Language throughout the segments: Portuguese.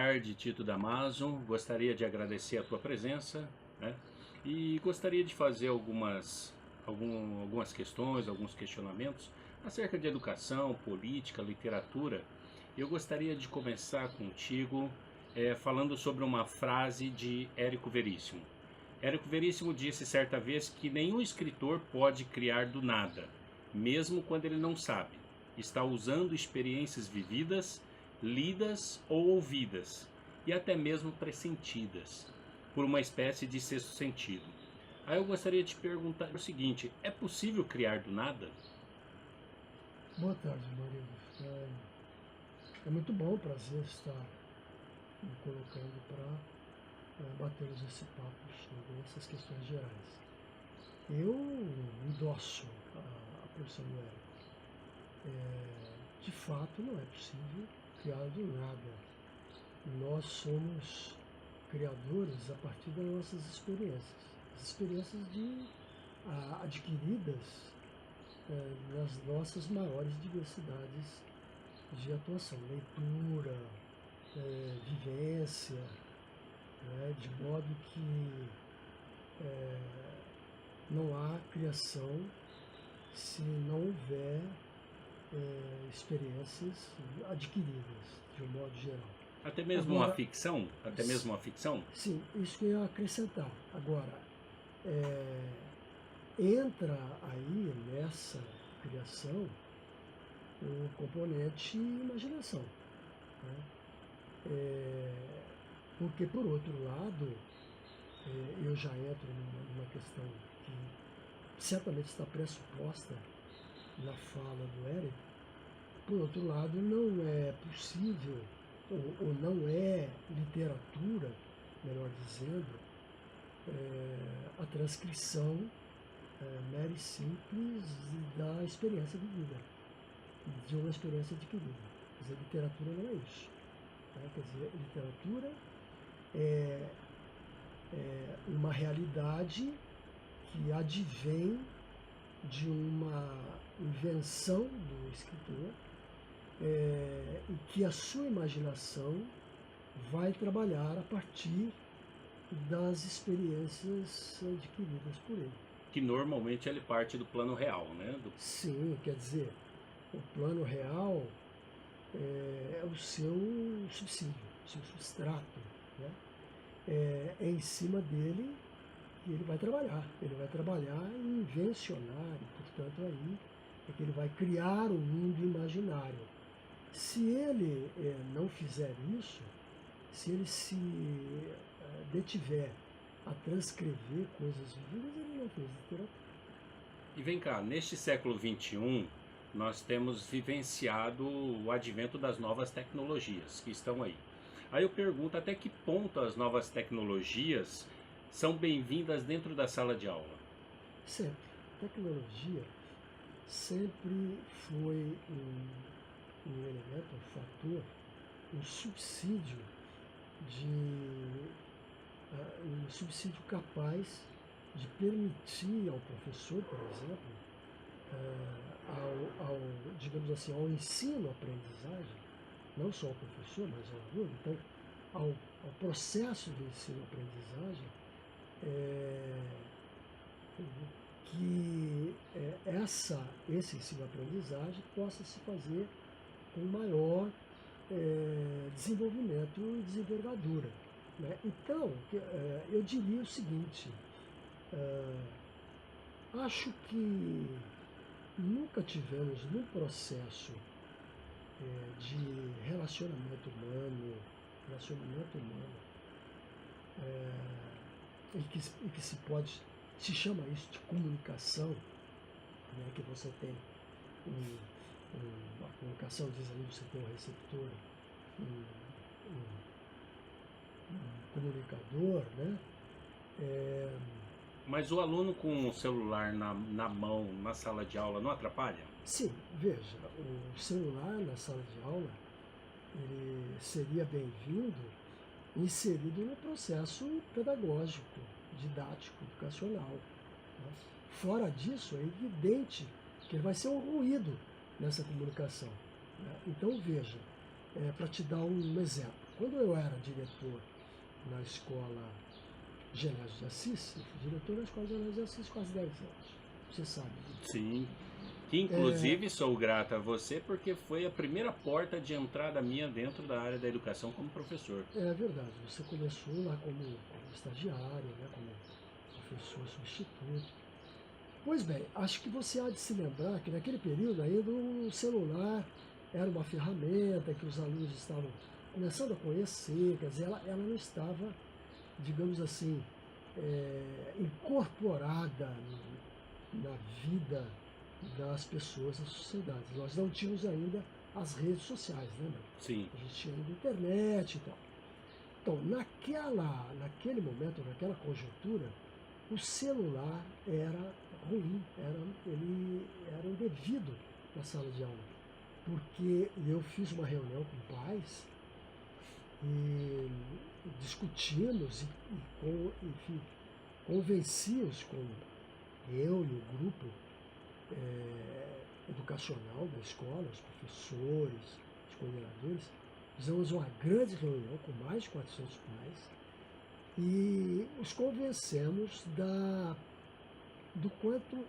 tarde, Tito Damaso. Gostaria de agradecer a tua presença, né? E gostaria de fazer algumas questões, alguns questionamentos acerca de educação, política, literatura. Eu gostaria de começar contigo falando sobre uma frase de Érico Veríssimo. Érico Veríssimo disse certa vez que nenhum escritor pode criar do nada, mesmo quando ele não sabe. Está usando experiências vividas, lidas ou ouvidas, e até mesmo pressentidas, por uma espécie de sexto sentido. Aí eu gostaria de te perguntar o seguinte: é possível criar do nada? Boa tarde, Marido. É muito bom, prazer estar me colocando para batermos esse papo sobre essas questões gerais. Eu endosso a posição do Érico. De fato, não é possível criar do nada. Nós somos criadores a partir das nossas experiências. As experiências adquiridas nas nossas maiores diversidades de atuação, leitura, vivência, né, de modo que não há criação se não houver experiências adquiridas, de um modo geral. Até mesmo uma Agora, ficção? Até mesmo uma ficção? sim, isso que eu ia acrescentar. Agora, entra aí nessa criação o componente imaginação, né? Porque, por outro lado, eu já entro numa questão que certamente está pressuposta na fala do Érico. Por outro lado, não é possível, ou não é literatura, melhor dizendo, a transcrição mera e simples da experiência vivida, de uma experiência adquirida. Quer dizer, literatura não é isso. Né? Quer dizer, literatura é uma realidade que advém de uma invenção do escritor e que a sua imaginação vai trabalhar a partir das experiências adquiridas por ele. Que normalmente ele parte do plano real, né? Sim, quer dizer, o plano real é o seu subsídio, o seu substrato, né? É em cima dele que ele vai trabalhar. Ele vai trabalhar e invencionar, e portanto aí é que ele vai criar um mundo imaginário. Se ele não fizer isso, se ele se detiver a transcrever coisas vividas, ele não fez literatura. E vem cá, neste século XXI, nós temos vivenciado o advento das novas tecnologias que estão aí. Aí eu pergunto até que ponto as novas tecnologias são bem-vindas dentro da sala de aula? Sempre. Tecnologia sempre foi um elemento, um fator, um subsídio um subsídio capaz de permitir ao professor, por exemplo, digamos assim, ao ensino-aprendizagem, não só ao professor, mas ao aluno, então, ao processo de ensino-aprendizagem, que esse ensino-aprendizagem possa se fazer com maior desenvolvimento e desenvergadura. Né? Então, eu diria o seguinte, acho que nunca tivemos num processo de relacionamento humano, e que se chama isso de comunicação, né? Que você tem uma comunicação, diz ali, você tem um receptor, um, um comunicador, né? Mas o aluno com o celular na mão, na sala de aula, não atrapalha? Sim, veja, o celular na sala de aula ele seria bem-vindo inserido no processo pedagógico, didático, educacional. Né? Fora disso, é evidente que ele vai ser um ruído nessa comunicação. Né? Então, veja, para te dar um exemplo, Quando eu era diretor na escola Genésio de Assis, eu fui diretor da escola Genésio de Assis quase 10 anos. Você sabe disso. Sim. Que inclusive sou grato a você porque foi a primeira porta de entrada minha dentro da área da educação como professor. É verdade, você começou lá como estagiário, né, como professor substituto. Pois bem, acho que você há de se lembrar que naquele período ainda o celular era uma ferramenta que os alunos estavam começando a conhecer, quer dizer, ela não estava, digamos assim, incorporada na vida das pessoas, das sociedades. Nós não tínhamos ainda as redes sociais, né, meu? Sim. A gente tinha ainda internet e tal. Então, naquele momento, naquela conjuntura, o celular era ruim, ele era indevido na sala de aula, porque eu fiz uma reunião com pais e discutimos enfim, convenci-os com eu e o grupo educacional da escola, os professores, os coordenadores. Fizemos uma grande reunião com mais de 400 pais e os convencemos do quanto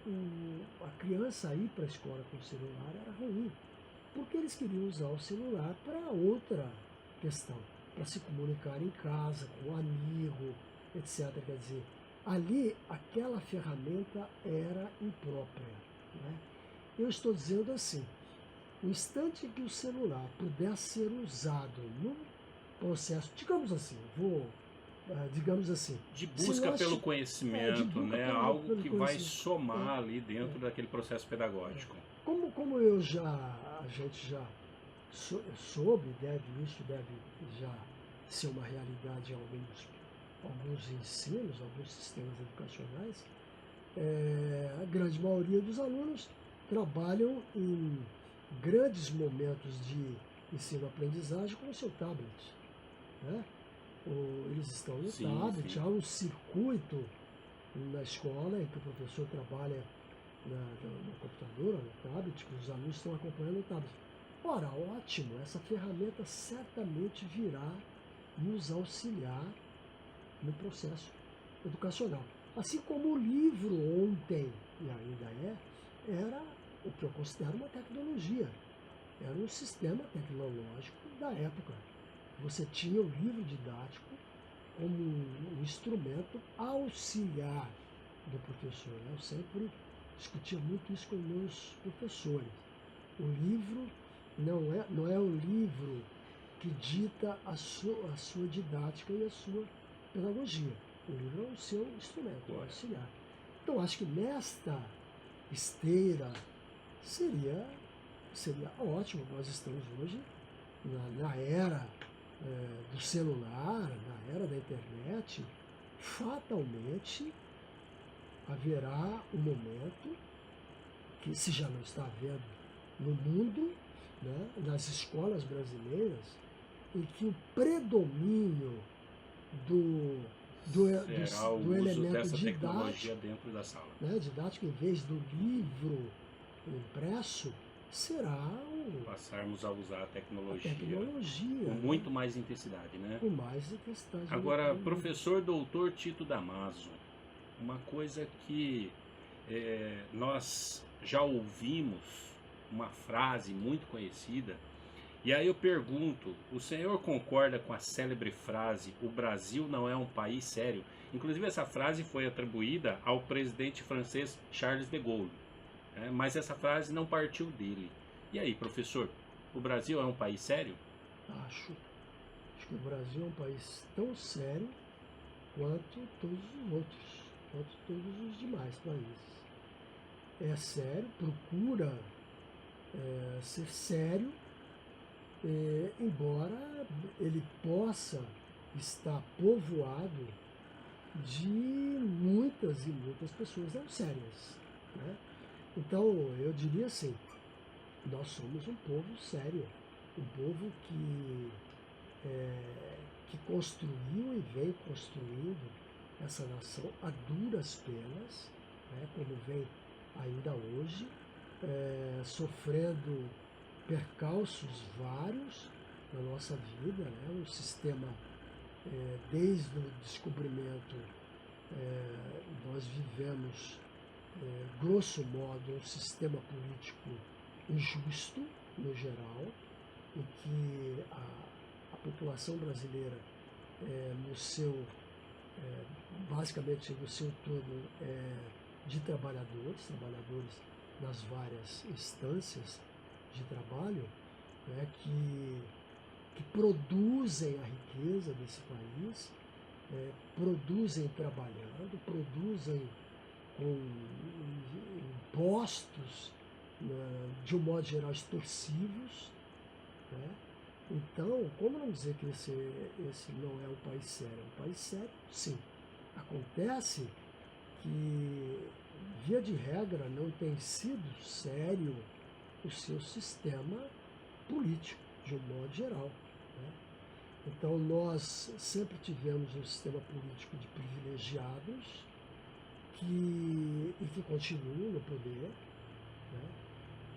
a criança ir para a escola com o celular era ruim, porque eles queriam usar o celular para outra questão, para se comunicar em casa, com um amigo, etc. Quer dizer, ali aquela ferramenta era imprópria, né? Eu estou dizendo assim, no instante que o celular puder ser usado no processo, digamos assim, De busca pelo conhecimento, né? Algo pelo que vai conhecimento. somar ali dentro daquele processo pedagógico. Como a gente já soube, isso deve já ser uma realidade em alguns ensinos, alguns sistemas educacionais, a grande maioria dos alunos trabalham em grandes momentos de ensino-aprendizagem com o seu tablet, né? Eles estão no tablet, sim. há um circuito na escola em que o professor trabalha no computador, no tablet, que os alunos estão acompanhando o tablet. Ora, ótimo, essa ferramenta certamente virá nos auxiliar no processo educacional. Assim como o livro ontem, e ainda era o que eu considero uma tecnologia, era um sistema tecnológico da época. Você tinha o livro didático como um instrumento auxiliar do professor, né? Eu sempre discutia muito isso com meus professores. O livro não é o livro que dita a sua didática e a sua pedagogia. O livro é o seu instrumento, o auxiliar. Então, acho que nesta esteira seria ótimo. Nós estamos hoje na era do celular, na era da internet. Fatalmente haverá um momento que, se já não está havendo no mundo, né, nas escolas brasileiras, em que o predomínio do elemento dessa didático, tecnologia dentro da sala, né, didático em vez do livro impresso, será passarmos a usar a tecnologia com né? muito mais intensidade, né? Com mais intensidade. Agora, professor doutor Tito Damaso, uma coisa que nós já ouvimos, uma frase muito conhecida, e aí eu pergunto, o senhor concorda com a célebre frase, o Brasil não é um país sério? Inclusive essa frase foi atribuída ao presidente francês Charles de Gaulle, né? Mas essa frase não partiu dele. E aí, professor, o Brasil é um país sério? Acho que o Brasil é um país tão sério quanto todos os outros, quanto todos os demais países. É sério, procura ser sério, embora ele possa estar povoado de muitas e muitas pessoas não sérias, né? Então, eu diria assim, nós somos um povo sério, um povo que construiu e vem construindo essa nação a duras penas, né, como vem ainda hoje, sofrendo percalços vários, na nossa vida, né? Um sistema, desde o descobrimento, nós vivemos, grosso modo, um sistema político injusto, no geral, em que a população brasileira, no seu, basicamente no seu todo, de trabalhadores nas várias instâncias de trabalho, né, que produzem a riqueza desse país, produzem trabalhando, produzem com impostos, né, de um modo geral, extorsivos, né? Então, como não dizer que esse não é um país sério? É um país sério, sim. Acontece que, via de regra, não tem sido sério o seu sistema político, de um modo geral, né? Então, nós sempre tivemos um sistema político de privilegiados e que continuam no poder, né?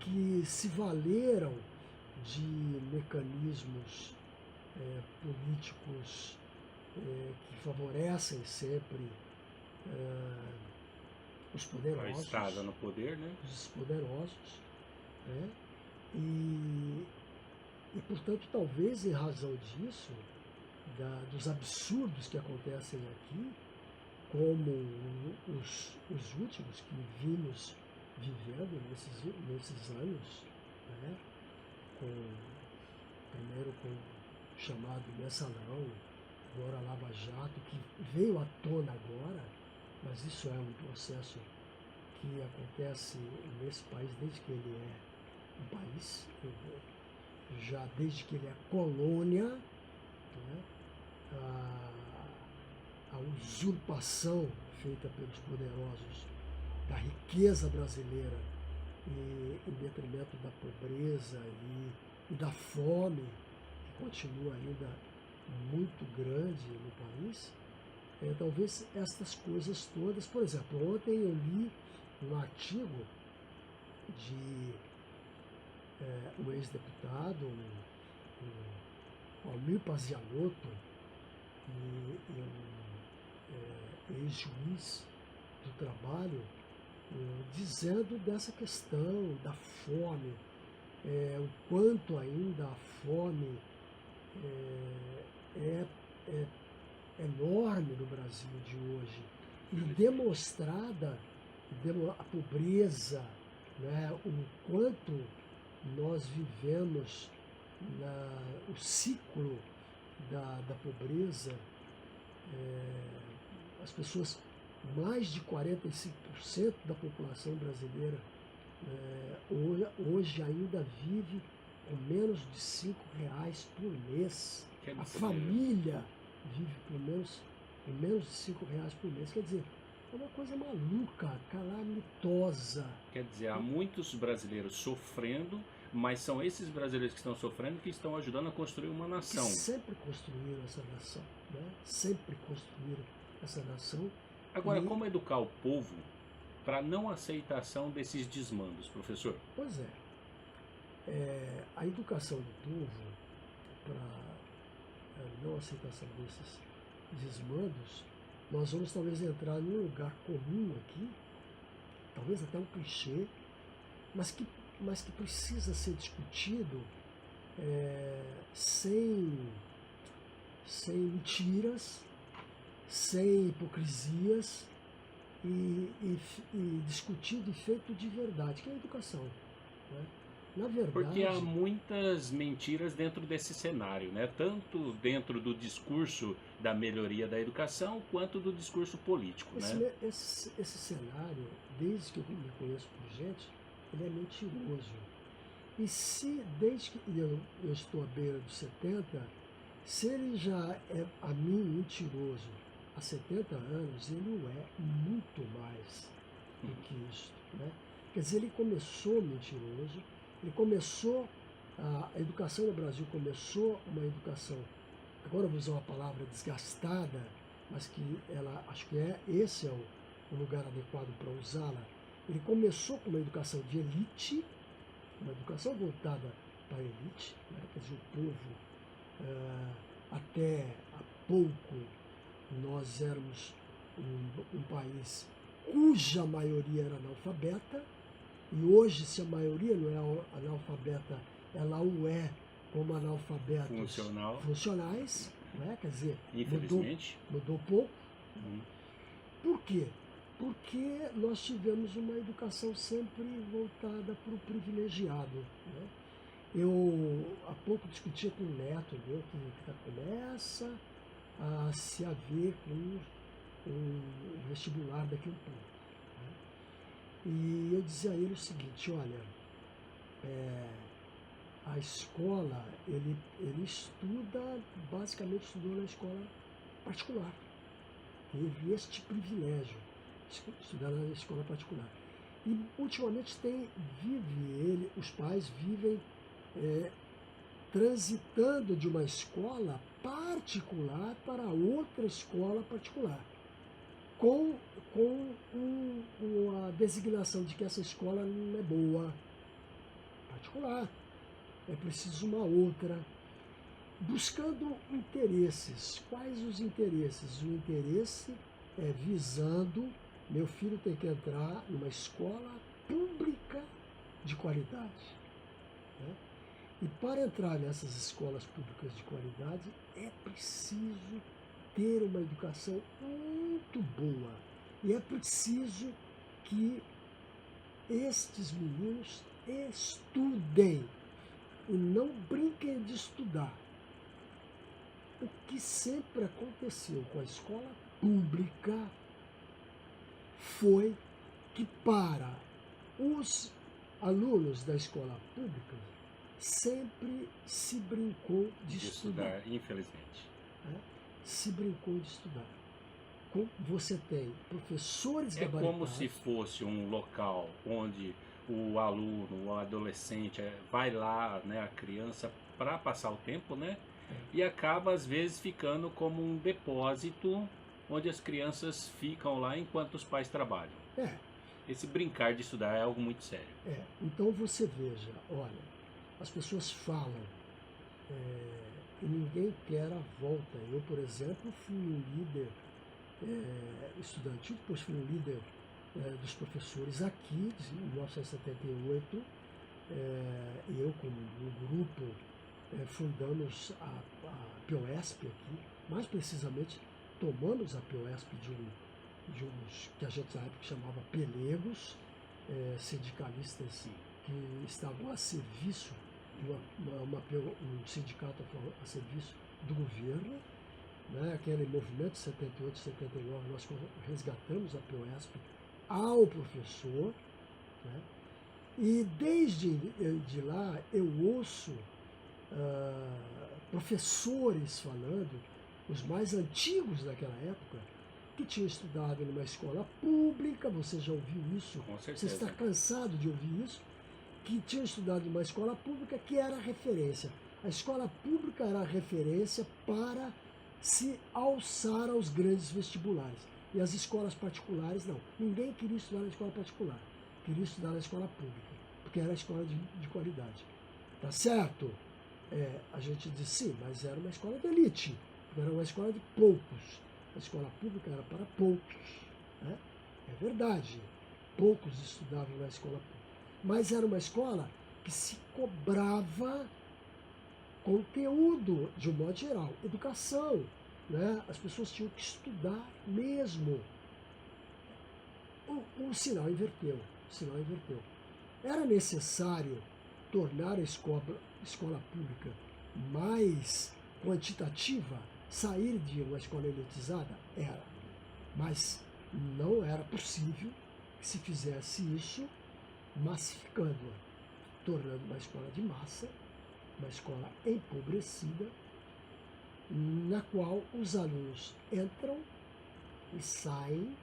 Que se valeram de mecanismos políticos que favorecem sempre os A poderosos, estada no poder, né? né? E, portanto, talvez em razão disso, dos absurdos que acontecem aqui, como os últimos que vimos vivendo nesses anos, né? Primeiro com o chamado mensalão, agora a Lava Jato, que veio à tona agora, mas isso é um processo que acontece nesse país desde que ele é um país, já desde que ele é colônia, né? A usurpação feita pelos poderosos da riqueza brasileira em detrimento da pobreza e da fome, que continua ainda muito grande no país. Talvez estas coisas todas, por exemplo, ontem eu li um artigo de um ex-deputado, o Almir Pazianotto, e um ex-juiz do trabalho, dizendo dessa questão da fome, o quanto ainda a fome é enorme no Brasil de hoje, e demonstrada a pobreza, né, o quanto nós vivemos o ciclo da pobreza. As pessoas, mais de 45% da população brasileira, hoje ainda vive com menos de R$ 5 por mês. A família vive com menos de R$ 5 por mês. Quer dizer, é uma coisa maluca, calamitosa. Quer dizer, há muitos brasileiros sofrendo, mas são esses brasileiros que estão sofrendo que estão ajudando a construir uma nação. Que sempre construíram essa nação, né? Sempre construíram essa nação. Agora, como educar o povo para a não aceitação desses desmandos, professor? Pois a educação do povo para a não aceitação desses desmandos, nós vamos talvez entrar num lugar comum aqui, talvez até um clichê, mas que precisa ser discutido sem mentiras, sem hipocrisias, e discutido e feito de verdade, que é a educação, né? Na verdade, porque há muitas mentiras dentro desse cenário, né? Tanto dentro do discurso da melhoria da educação, quanto do discurso político, né? Esse cenário, desde que eu me conheço por gente, ele é mentiroso. E se, desde que eu estou à beira dos 70, se ele já é, a mim, mentiroso há 70 anos, ele o é muito mais do que isso, né? Quer dizer, ele começou mentiroso, a educação no Brasil começou uma educação, agora eu vou usar uma palavra desgastada, mas que acho que esse é o lugar adequado para usá-la. Ele começou com uma educação de elite, uma educação voltada para a elite, né? Quer dizer, o povo Até há pouco nós éramos um país cuja maioria era analfabeta, e hoje, se a maioria não é analfabeta, ela o é como analfabetos Funcional, funcionais, né? Quer dizer, infelizmente. mudou pouco. Hum. Por quê? Porque nós tivemos uma educação sempre voltada para o privilegiado, né? Eu há pouco discutia com um neto meu que começa a se haver com um vestibular daqui a um pouco, né? E eu dizia a ele o seguinte: olha, a escola, ele estuda, basicamente estudou na escola particular. Teve este privilégio de estudar na escola particular. E ultimamente os pais vivem transitando de uma escola particular para outra escola particular, com a designação de que essa escola não é boa, particular, é preciso uma outra, buscando interesses. Quais os interesses? O interesse é visando, meu filho tem que entrar numa escola pública de qualidade, né? E para entrar nessas escolas públicas de qualidade é preciso ter uma educação muito boa. E é preciso que estes meninos estudem e não brinquem de estudar. O que sempre aconteceu com a escola pública foi que, para os alunos da escola pública, sempre se brincou de estudar. Infelizmente. Né? Se brincou de estudar. Você tem professores gabaritados. É como se fosse um local onde o aluno, o adolescente, vai lá, né, a criança, para passar o tempo, né? E acaba, às vezes, ficando como um depósito onde as crianças ficam lá enquanto os pais trabalham. Esse brincar de estudar é algo muito sério. Então você veja, olha, as pessoas falam e ninguém quer a volta. Eu, por exemplo, fui um líder estudantil, depois fui um líder dos professores aqui, em 1978, e eu, como um grupo, fundamos a POESP aqui, mais precisamente tomamos a POESP de uns que a gente na época chamava pelegos, sindicalistas que estavam a serviço de um sindicato a serviço do governo, né? Aquele movimento de 78, 79, nós resgatamos a POESP ao professor, né? E desde de lá eu ouço professores falando, os mais antigos daquela época, que tinham estudado numa escola pública, você já ouviu isso? Com certeza. Você está cansado de ouvir isso? Que tinham estudado numa escola pública que era referência. A escola pública era a referência para se alçar aos grandes vestibulares. E as escolas particulares, não. Ninguém queria estudar na escola particular. Queria estudar na escola pública, porque era a escola de qualidade. Tá certo? A gente diz sim, mas era uma escola de elite. Era uma escola de poucos. A escola pública era para poucos, né? É verdade. Poucos estudavam na escola pública. Mas era uma escola que se cobrava conteúdo, de um modo geral, educação, né? As pessoas tinham que estudar mesmo. O sinal inverteu. O sinal inverteu. Era necessário tornar a escola pública mais quantitativa, sair de uma escola elitizada? Era. Mas não era possível que se fizesse isso massificando-a, tornando uma escola de massa, uma escola empobrecida, na qual os alunos entram e saem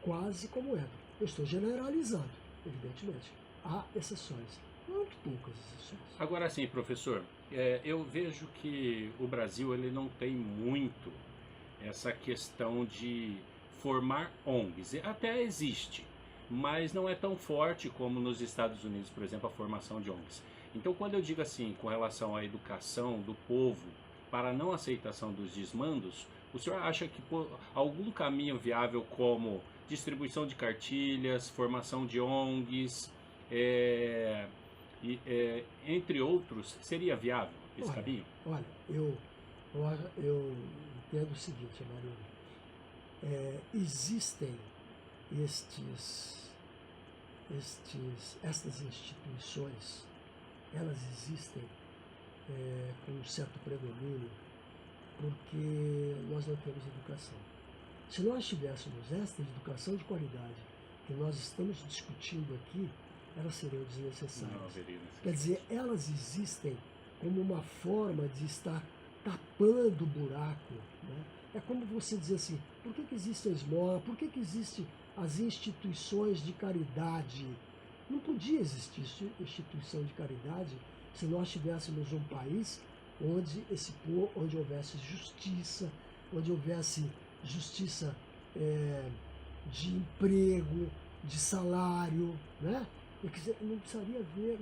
quase como entram. Eu estou generalizando, evidentemente. Há exceções, muito poucas exceções. Agora sim, professor, eu vejo que o Brasil ele não tem muito essa questão de formar ONGs. Até existe, mas não é tão forte como nos Estados Unidos, por exemplo, a formação de ONGs. Então, quando eu digo assim, com relação à educação do povo, para a não aceitação dos desmandos, o senhor acha que algum caminho viável como distribuição de cartilhas, formação de ONGs, entre outros, seria viável esse caminho? Olha, eu entendo o seguinte, Maria. Existem estas instituições, elas existem com um certo predomínio porque nós não temos educação. Se nós tivéssemos esta educação de qualidade que nós estamos discutindo aqui, elas seriam desnecessárias. Não haveria necessidade. Quer dizer, elas existem como uma forma de estar tapando o buraco, né? É como você dizer assim, por que existe a esmola, por que existem as instituições de caridade? Não podia existir instituição de caridade se nós tivéssemos um país onde houvesse justiça, onde houvesse justiça de emprego, de salário, né? Não precisaria haver,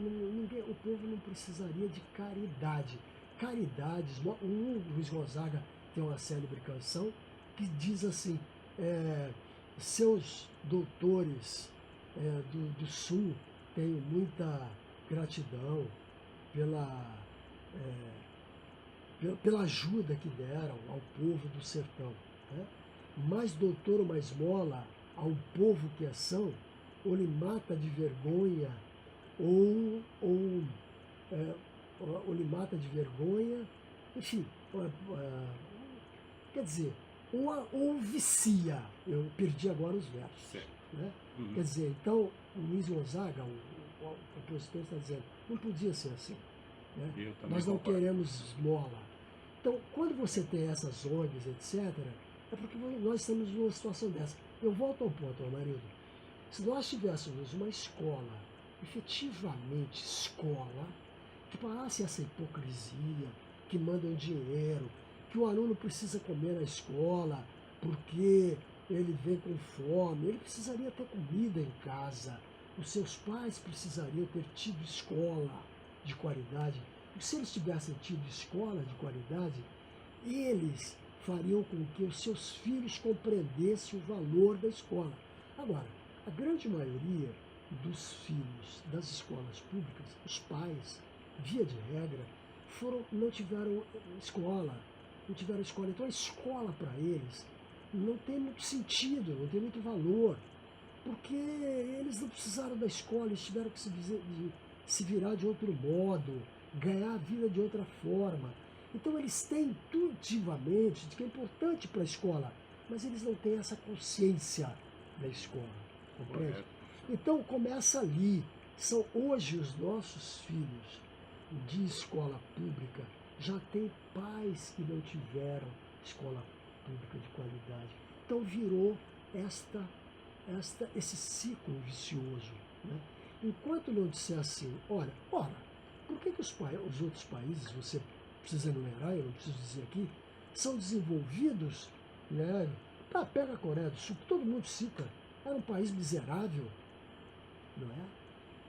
o povo não precisaria de caridade. Caridades, o Luiz Gonzaga tem uma célebre canção que diz assim, seus doutores do Sul, tenho muita gratidão pela ajuda que deram ao povo do sertão, né? Mais doutor ou mais mola ao povo que são, ou lhe mata de vergonha, ou lhe mata de vergonha, enfim, quer dizer, ou vicia, eu perdi agora os versos, né? Uhum. Quer dizer, então, o Luiz Gonzaga, o compositor, está dizendo, não podia ser assim, né? Nós não queremos esmola. Então, quando você tem essas ONGs, etc., é porque nós estamos numa situação dessa. Eu volto ao ponto, marido. Se nós tivéssemos uma escola, efetivamente escola, que parasse essa hipocrisia, que mandam dinheiro, que o aluno precisa comer na escola porque ele vem com fome, ele precisaria ter comida em casa, os seus pais precisariam ter tido escola de qualidade. E se eles tivessem tido escola de qualidade, eles fariam com que os seus filhos compreendessem o valor da escola. Agora, a grande maioria dos filhos das escolas públicas, os pais, via de regra, não tiveram escola. Então a escola para eles não tem muito sentido, não tem muito valor, porque eles não precisaram da escola, eles tiveram que se virar de outro modo, ganhar a vida de outra forma. Então eles têm intuitivamente de que é importante para a escola, mas eles não têm essa consciência da escola, compreende? Então começa ali. São hoje os nossos filhos de escola pública já têm pais que não tiveram escola pública de qualidade. Então virou esse ciclo vicioso, né? Enquanto não disser assim, ora, por que os outros países, você precisa enumerar, eu não preciso dizer aqui, são desenvolvidos, né? Pega a Coreia do Sul, que todo mundo cita, era um país miserável, não é?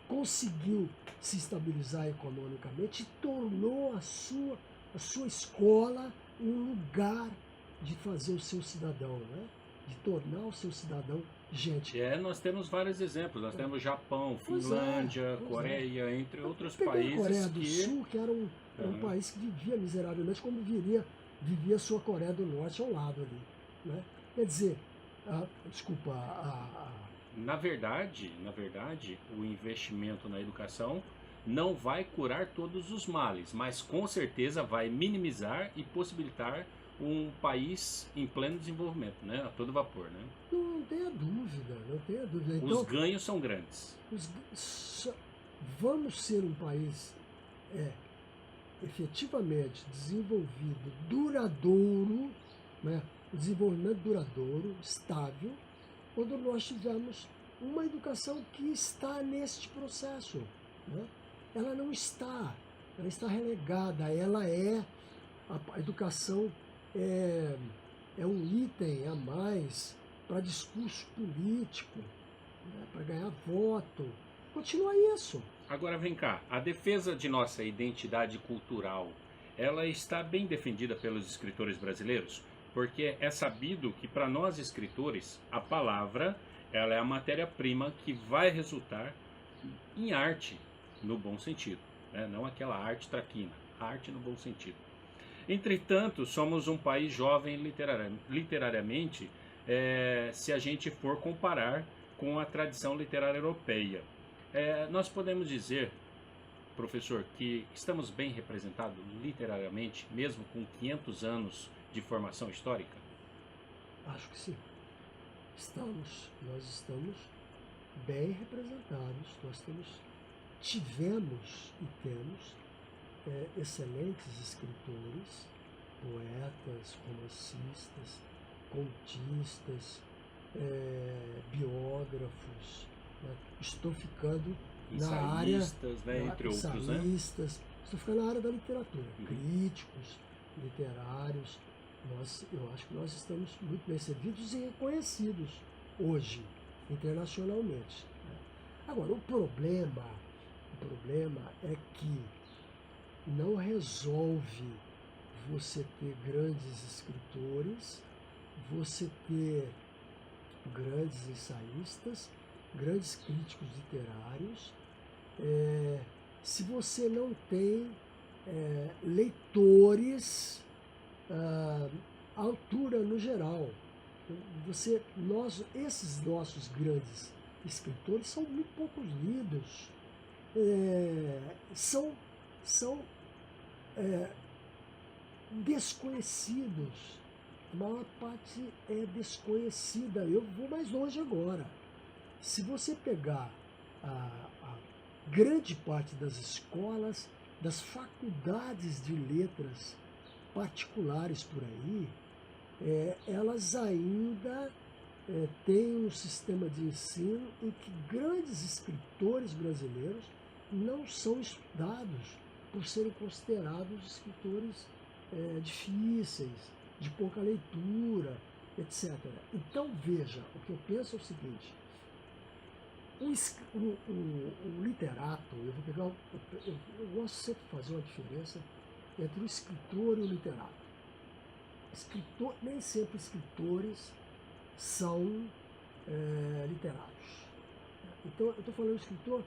Conseguiu se estabilizar economicamente e tornou a sua escola um lugar de fazer o seu cidadão, né? De tornar o seu cidadão gente. Nós temos vários exemplos. Nós temos Japão, Finlândia, Coreia, entre outros países. A Coreia do Sul, que era um país que vivia miseravelmente, como vivia a sua Coreia do Norte ao lado ali, né? Quer dizer, Na verdade, o investimento na educação não vai curar todos os males, mas com certeza vai minimizar e possibilitar um país em pleno desenvolvimento, né? A todo vapor, né? Não tenha dúvida, não tenha dúvida. Então, os ganhos são grandes. Vamos ser um país efetivamente desenvolvido, duradouro, né? Desenvolvimento duradouro, estável, quando nós tivermos uma educação que está neste processo, né? Ela não está, ela está relegada, a educação é um item a mais para discurso político, né? Para ganhar voto. Continua isso. Agora vem cá, a defesa de nossa identidade cultural ela está bem defendida pelos escritores brasileiros, porque é sabido que para nós escritores a palavra ela é a matéria-prima que vai resultar em arte no bom sentido, né? Não aquela arte traquina, arte no bom sentido. Entretanto, somos um país jovem literariamente, se a gente for comparar com a tradição literária europeia. Nós podemos dizer, professor, que estamos bem representados literariamente, mesmo com 500 anos de formação histórica? Acho que sim. Nós estamos bem representados, tivemos e temos excelentes escritores, poetas, romancistas, contistas, biógrafos, né? Estou ficando na área, Ensaístas, né, entre outros, né? ensaístas, estou ficando na área da literatura, Uhum. críticos literários. Eu acho que nós estamos muito bem servidos e reconhecidos hoje, internacionalmente, né? Agora, o problema é que não resolve você ter grandes escritores, você ter grandes ensaístas, grandes críticos literários, se você não tem leitores à altura no geral. Esses nossos grandes escritores são muito poucos lidos, são desconhecidos. A maior parte é desconhecida. Eu vou mais longe agora. Se você pegar a grande parte das escolas, das faculdades de letras particulares por aí, elas ainda têm um sistema de ensino em que grandes escritores brasileiros não são estudados por serem considerados escritores difíceis, de pouca leitura, etc. Então, veja, o que eu penso é o seguinte: o literato, eu gosto sempre de fazer uma diferença entre o escritor e o literato. Nem sempre escritores são literatos. Então, eu estou falando escritor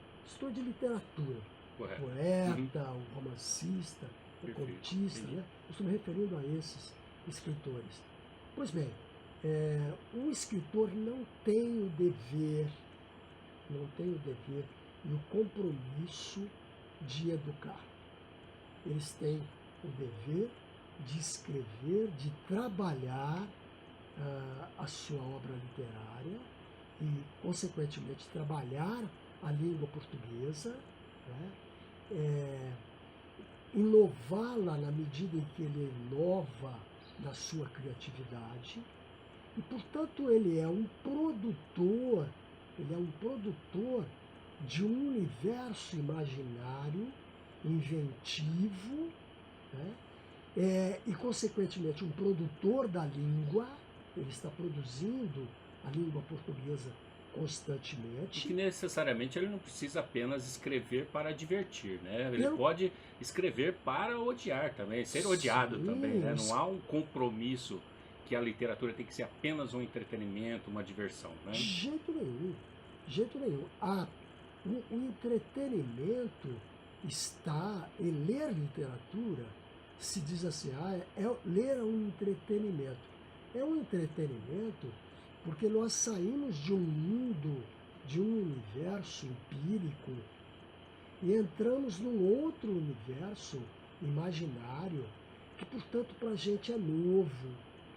de literatura. Correto. O poeta, o romancista, o contista, né? Eu estou me referindo a esses escritores. Pois bem, o escritor não tem o dever e o compromisso de educar. Eles têm o dever de escrever, de trabalhar a sua obra literária e, consequentemente, trabalhar a língua portuguesa, né? Inová-la na medida em que ele inova na sua criatividade e, portanto, ele é um produtor de um universo imaginário, inventivo, né? E, consequentemente, um produtor da língua. Ele está produzindo a língua portuguesa constantemente. E que necessariamente ele não precisa apenas escrever para divertir, né? Ele pode escrever para odiar também, ser odiado também, né? Não há um compromisso que a literatura tem que ser apenas um entretenimento, uma diversão, né? De jeito nenhum. O entretenimento está em ler literatura. Se diz assim, ler é um entretenimento. É um entretenimento porque nós saímos de um mundo, de um universo empírico e entramos num outro universo imaginário que, portanto, para a gente é novo.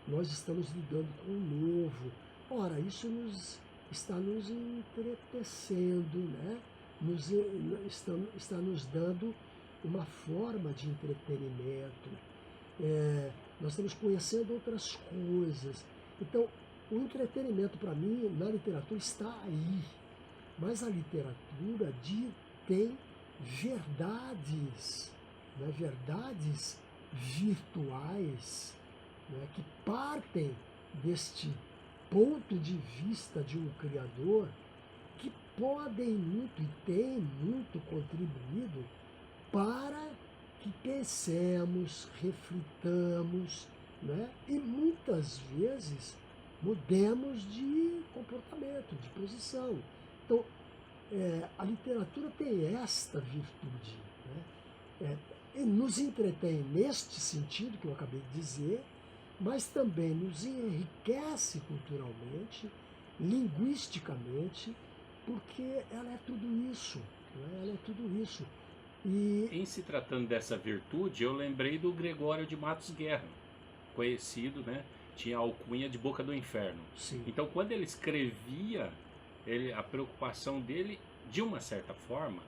Nós estamos lidando com o novo. Ora, isso está nos entretecendo, né? Está nos dando uma forma de entretenimento. Nós estamos conhecendo outras coisas. Então, o entretenimento, para mim, na literatura está aí. Mas a literatura tem verdades, né? Verdades virtuais, né? Que partem deste ponto de vista de um criador, que podem muito e têm muito contribuído para que pensemos, reflitamos, né? E muitas vezes mudemos de comportamento, de posição. Então, a literatura tem esta virtude, né? E nos entretém neste sentido que eu acabei de dizer, mas também nos enriquece culturalmente, linguisticamente, porque ela é tudo isso, né? Ela é tudo isso. E Em se tratando dessa virtude, eu lembrei do Gregório de Matos Guerra, conhecido, né? Tinha a alcunha de Boca do Inferno. sim, Então, quando ele escrevia, a preocupação dele, de uma certa forma,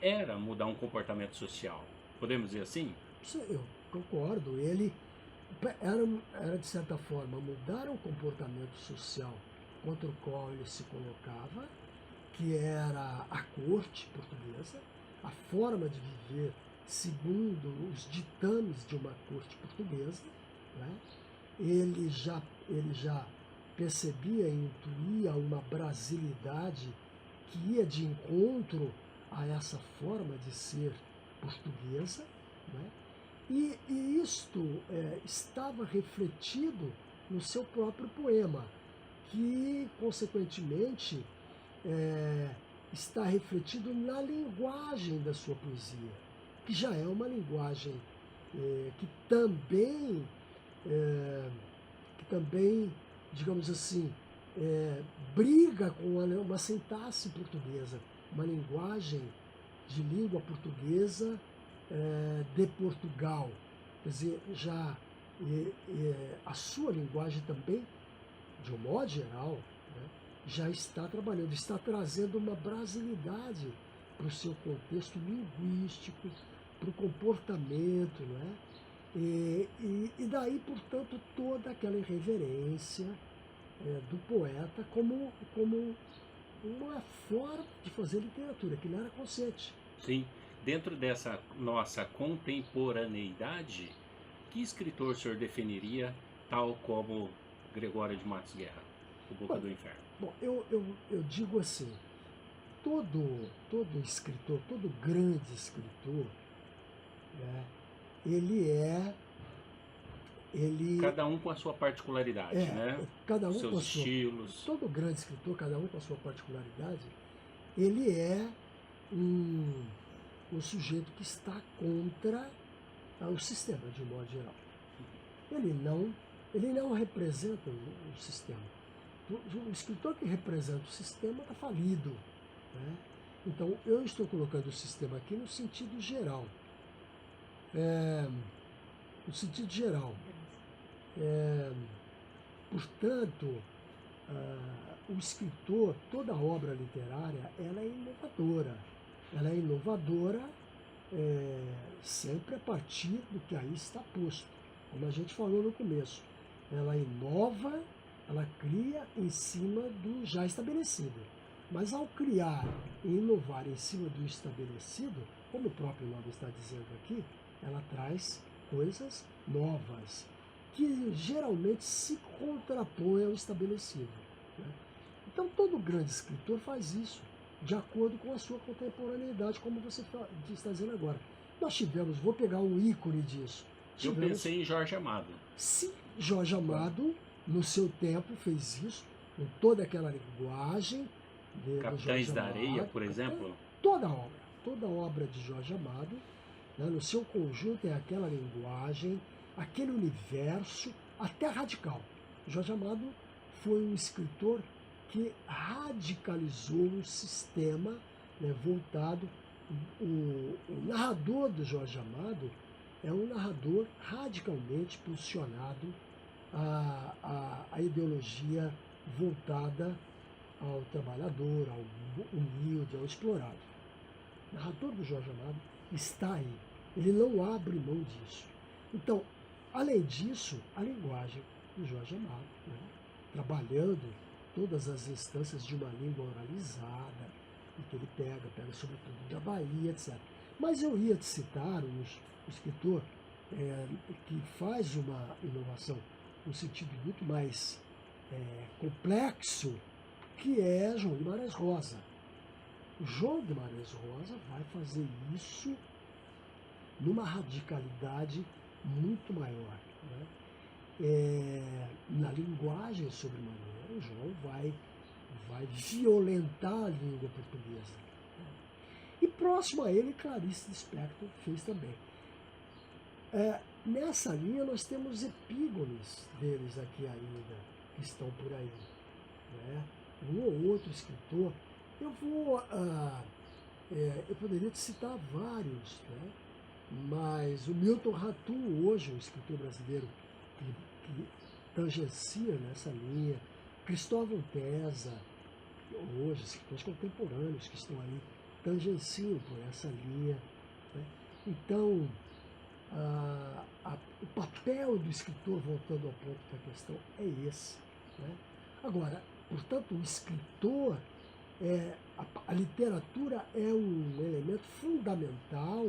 era mudar um comportamento social. Podemos dizer assim? eu concordo. Ele era de certa forma mudar o comportamento social contra o qual ele se colocava, que era a corte portuguesa, a forma de viver segundo os ditames de uma corte portuguesa, né? Ele já percebia e intuía uma brasilidade que ia de encontro a essa forma de ser portuguesa, né? E isto estava refletido no seu próprio poema, que, consequentemente, é, está refletido na linguagem da sua poesia, que já é uma linguagem que também, é, digamos assim, briga com uma sintaxe portuguesa, uma linguagem de língua portuguesa de Portugal. Quer dizer, já a sua linguagem também, de um modo geral, né, já está trabalhando, está trazendo uma brasilidade para o seu contexto linguístico, para o comportamento, né? E daí, portanto, toda aquela irreverência do poeta como uma forma de fazer literatura, que não era consciente. Sim. Dentro dessa nossa contemporaneidade, que escritor o senhor definiria tal como Gregório de Matos Guerra, o Boca Bom, do Inferno? eu digo assim, todo escritor, todo grande escritor, né, ele é, ele Cada um com a sua particularidade, é, né? cada Os um com seus a sua, estilos. todo grande escritor, cada um com a sua particularidade, ele é um, um sujeito que está contra o sistema, de um modo geral. Ele não representa o sistema. O escritor que representa o sistema está falido, né? Então, eu estou colocando o sistema aqui no sentido geral. No sentido geral. Portanto, o escritor, toda obra literária, ela é inovadora. Ela é inovadora sempre a partir do que aí está posto. Como a gente falou no começo, ela inova, ela cria em cima do já estabelecido. Mas ao criar e inovar em cima do estabelecido, como o próprio nome está dizendo aqui, ela traz coisas novas, que geralmente se contrapõem ao estabelecido, né? Então todo grande escritor faz isso, de acordo com a sua contemporaneidade, como você está dizendo agora. Nós tivemos, vou pegar um ícone disso. Eu pensei em Jorge Amado. Sim, Jorge Amado, no seu tempo, fez isso, com toda aquela linguagem do Capitães Jorge da Amado. Areia, por exemplo. Toda a obra de Jorge Amado, né, no seu conjunto é aquela linguagem, aquele universo, até radical. Jorge Amado foi um escritor que radicalizou um sistema, né, voltado. O narrador do Jorge Amado é um narrador radicalmente posicionado à ideologia voltada ao trabalhador, ao humilde, ao explorado. O narrador do Jorge Amado está aí. Ele não abre mão disso. Então, além disso, a linguagem do Jorge Amado, né, trabalhando todas as instâncias de uma língua oralizada, e que ele pega sobretudo da Bahia, etc. Mas eu ia te citar um escritor que faz uma inovação no sentido muito mais complexo, que é João Guimarães Rosa. O João Guimarães Rosa vai fazer isso numa radicalidade muito maior, né? Na linguagem sobremaneira, o João vai violentar a língua portuguesa, né? E próximo a ele, Clarice Lispector fez também. Nessa linha nós temos epígones deles aqui ainda, que estão por aí, né? Um ou outro escritor. Eu poderia te citar vários, né? Mas o Milton Ratum, hoje, um escritor brasileiro que tangencia nessa linha, Cristóvão Tesa, hoje, escritores contemporâneos que estão aí, tangenciam por essa linha, né? Então, o papel do escritor, voltando ao ponto da questão, é esse, né? Agora, portanto, o escritor, a literatura é um elemento fundamental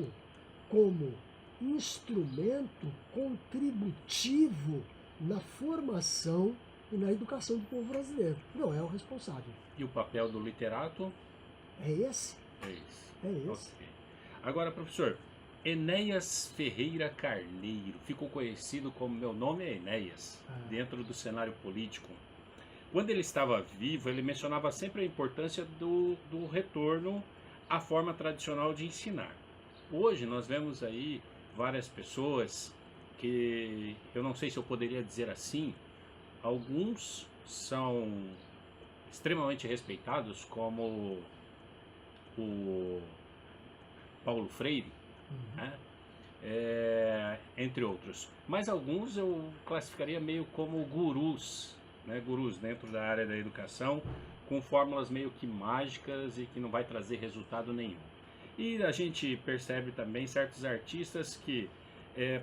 como instrumento contributivo na formação e na educação do povo brasileiro. Não é o responsável. E o papel do literato? É esse. É esse. É esse. Okay. Agora, professor, Enéas Ferreira Carneiro, ficou conhecido como Meu Nome é Enéas, dentro do cenário político. Quando ele estava vivo, ele mencionava sempre a importância do retorno à forma tradicional de ensinar. Hoje nós vemos aí várias pessoas que, eu não sei se eu poderia dizer assim, alguns são extremamente respeitados, como o Paulo Freire, né? Entre outros. Mas alguns eu classificaria meio como gurus, né? Gurus dentro da área da educação, com fórmulas meio que mágicas e que não vai trazer resultado nenhum. E a gente percebe também certos artistas que,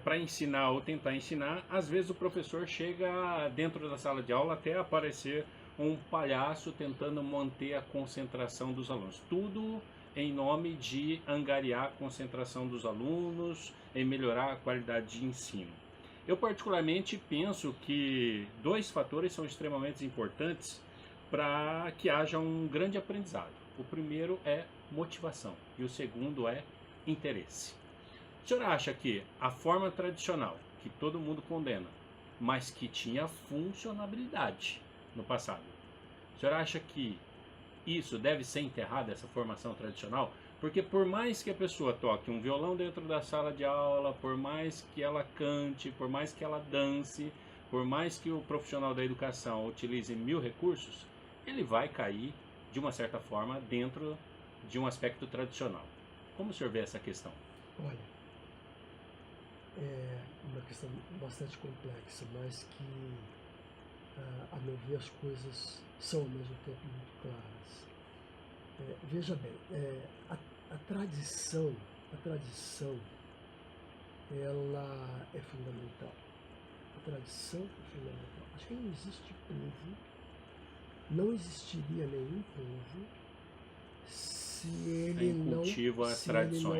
para ensinar ou tentar ensinar, às vezes o professor chega dentro da sala de aula até aparecer um palhaço tentando manter a concentração dos alunos. Tudo em nome de angariar a concentração dos alunos, em melhorar a qualidade de ensino. Eu particularmente penso que dois fatores são extremamente importantes para que haja um grande aprendizado. O primeiro é motivação e o segundo é interesse. O senhor acha que a forma tradicional, que todo mundo condena, mas que tinha funcionalidade no passado, o senhor acha que isso deve ser enterrado, essa formação tradicional? Porque por mais que a pessoa toque um violão dentro da sala de aula, por mais que ela cante, por mais que ela dance, por mais que o profissional da educação utilize 1000 recursos, ele vai cair, de uma certa forma, dentro de um aspecto tradicional. Como o senhor vê essa questão? Olha, é uma questão bastante complexa, mas que, a meu ver, as coisas são ao mesmo tempo muito claras. Veja bem, a tradição, ela é fundamental. A tradição é fundamental. Acho que não existe povo, não existiria nenhum povo se ele não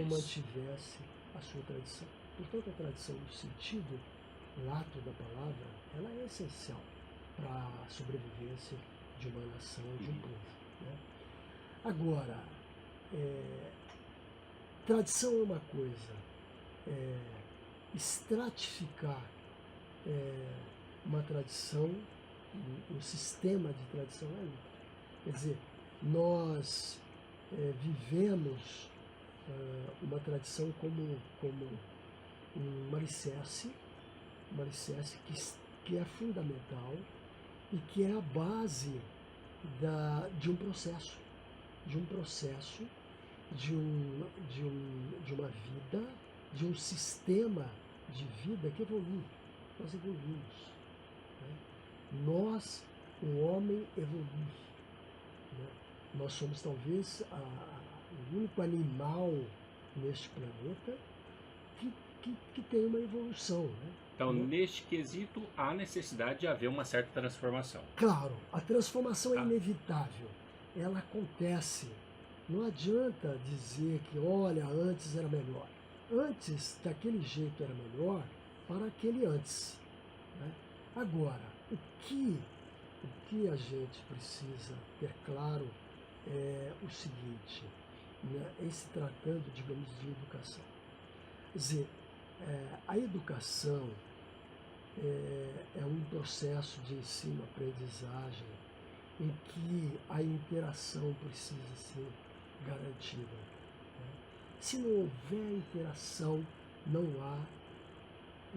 mantivesse a sua tradição. Portanto, a tradição, no sentido lato da palavra, ela é essencial para a sobrevivência de uma nação, de um povo, né? Agora, tradição é uma coisa, estratificar uma tradição, um sistema de tradição é outra. Quer dizer, nós vivemos uma tradição como um alicerce que é fundamental e que é a base de um processo, de uma vida, de um sistema de vida que evolui. Nós evoluímos, né? Nós, o homem, evolui, né? Nós somos talvez o único animal neste planeta que tem uma evolução, né? Então, neste quesito, há necessidade de haver uma certa transformação. Claro, a transformação é inevitável. Ela acontece. Não adianta dizer que, olha, antes era melhor. Antes, daquele jeito era melhor para aquele antes, né? Agora, o que a gente precisa ter claro é o seguinte, né, em se tratando, digamos, de educação. Quer dizer, a educação é um processo de ensino-aprendizagem em que a interação precisa ser garantida, né? Se não houver interação, não há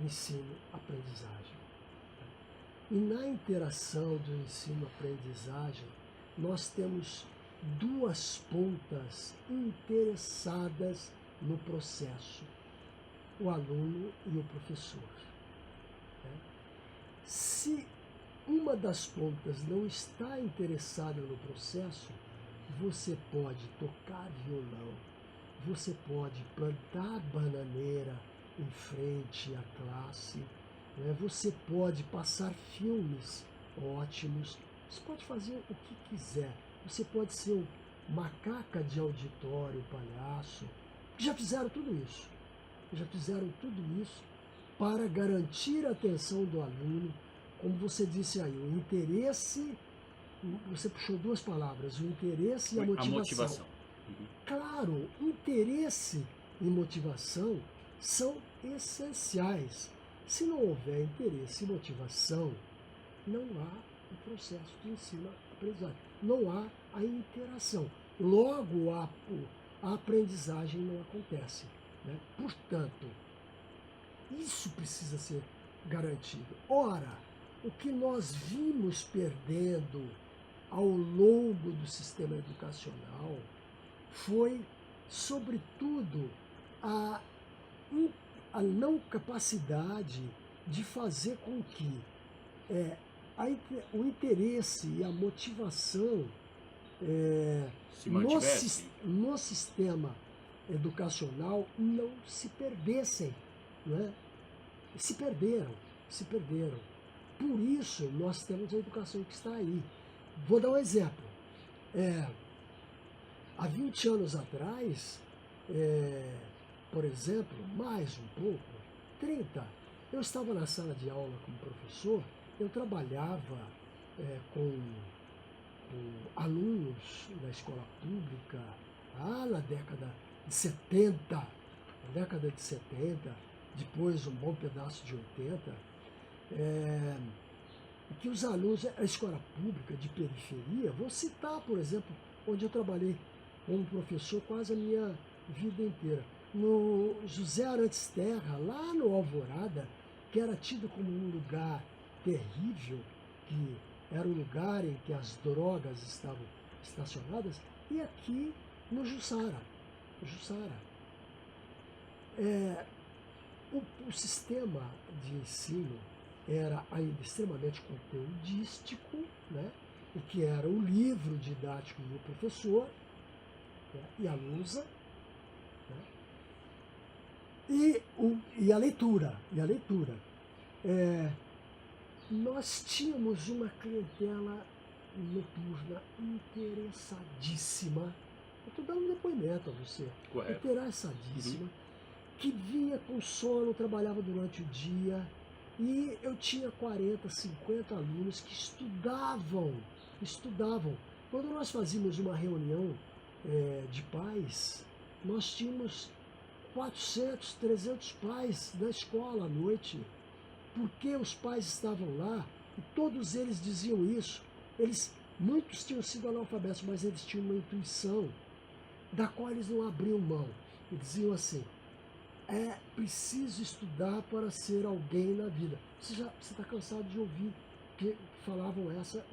ensino-aprendizagem. E na interação do ensino-aprendizagem, nós temos duas pontas interessadas no processo, o aluno e o professor, né? Se uma das pontas não está interessada no processo, você pode tocar violão, você pode plantar bananeira em frente à classe, né? Você pode passar filmes ótimos, você pode fazer o que quiser, você pode ser um macaca de auditório, palhaço, já fizeram tudo isso. Já fizeram tudo isso para garantir a atenção do aluno, como você disse aí, o interesse, você puxou duas palavras, o interesse e a motivação. A motivação. Claro, interesse e motivação são essenciais. Se não houver interesse e motivação, não há o processo de ensino-aprendizagem, não há a interação. Logo, a aprendizagem não acontece, né? Portanto, isso precisa ser garantido. Ora, o que nós vimos perdendo ao longo do sistema educacional foi, sobretudo, a não capacidade de fazer com que o interesse e a motivação Se mantivesse. no sistema educacional não se perdessem, né? Se perderam. Por isso nós temos a educação que está aí. Vou dar um exemplo. Há 20 anos atrás, por exemplo, mais um pouco, 30, eu estava na sala de aula como professor, eu trabalhava com alunos da escola pública na década de 70, depois um bom pedaço de 80, que os alunos, a escola pública de periferia, vou citar, por exemplo, onde eu trabalhei como professor quase a minha vida inteira, no José Arantes Terra, lá no Alvorada, que era tido como um lugar terrível, que era um lugar em que as drogas estavam estacionadas, e aqui no Jussara. O sistema de ensino era ainda extremamente conteudístico, né? O que era o livro didático do professor, né? E a lousa, né? E a leitura. Nós tínhamos uma clientela noturna interessadíssima. Eu estou dando um depoimento a você. Correto. Interessadíssima, que vinha com sono, trabalhava durante o dia, e eu tinha 40, 50 alunos que estudavam. Quando nós fazíamos uma reunião de pais, nós tínhamos 400, 300 pais da escola à noite, porque os pais estavam lá e todos eles diziam isso. Muitos tinham sido analfabetos, mas eles tinham uma intuição da qual eles não abriam mão. E diziam assim: é preciso estudar para ser alguém na vida. Você está cansado de ouvir que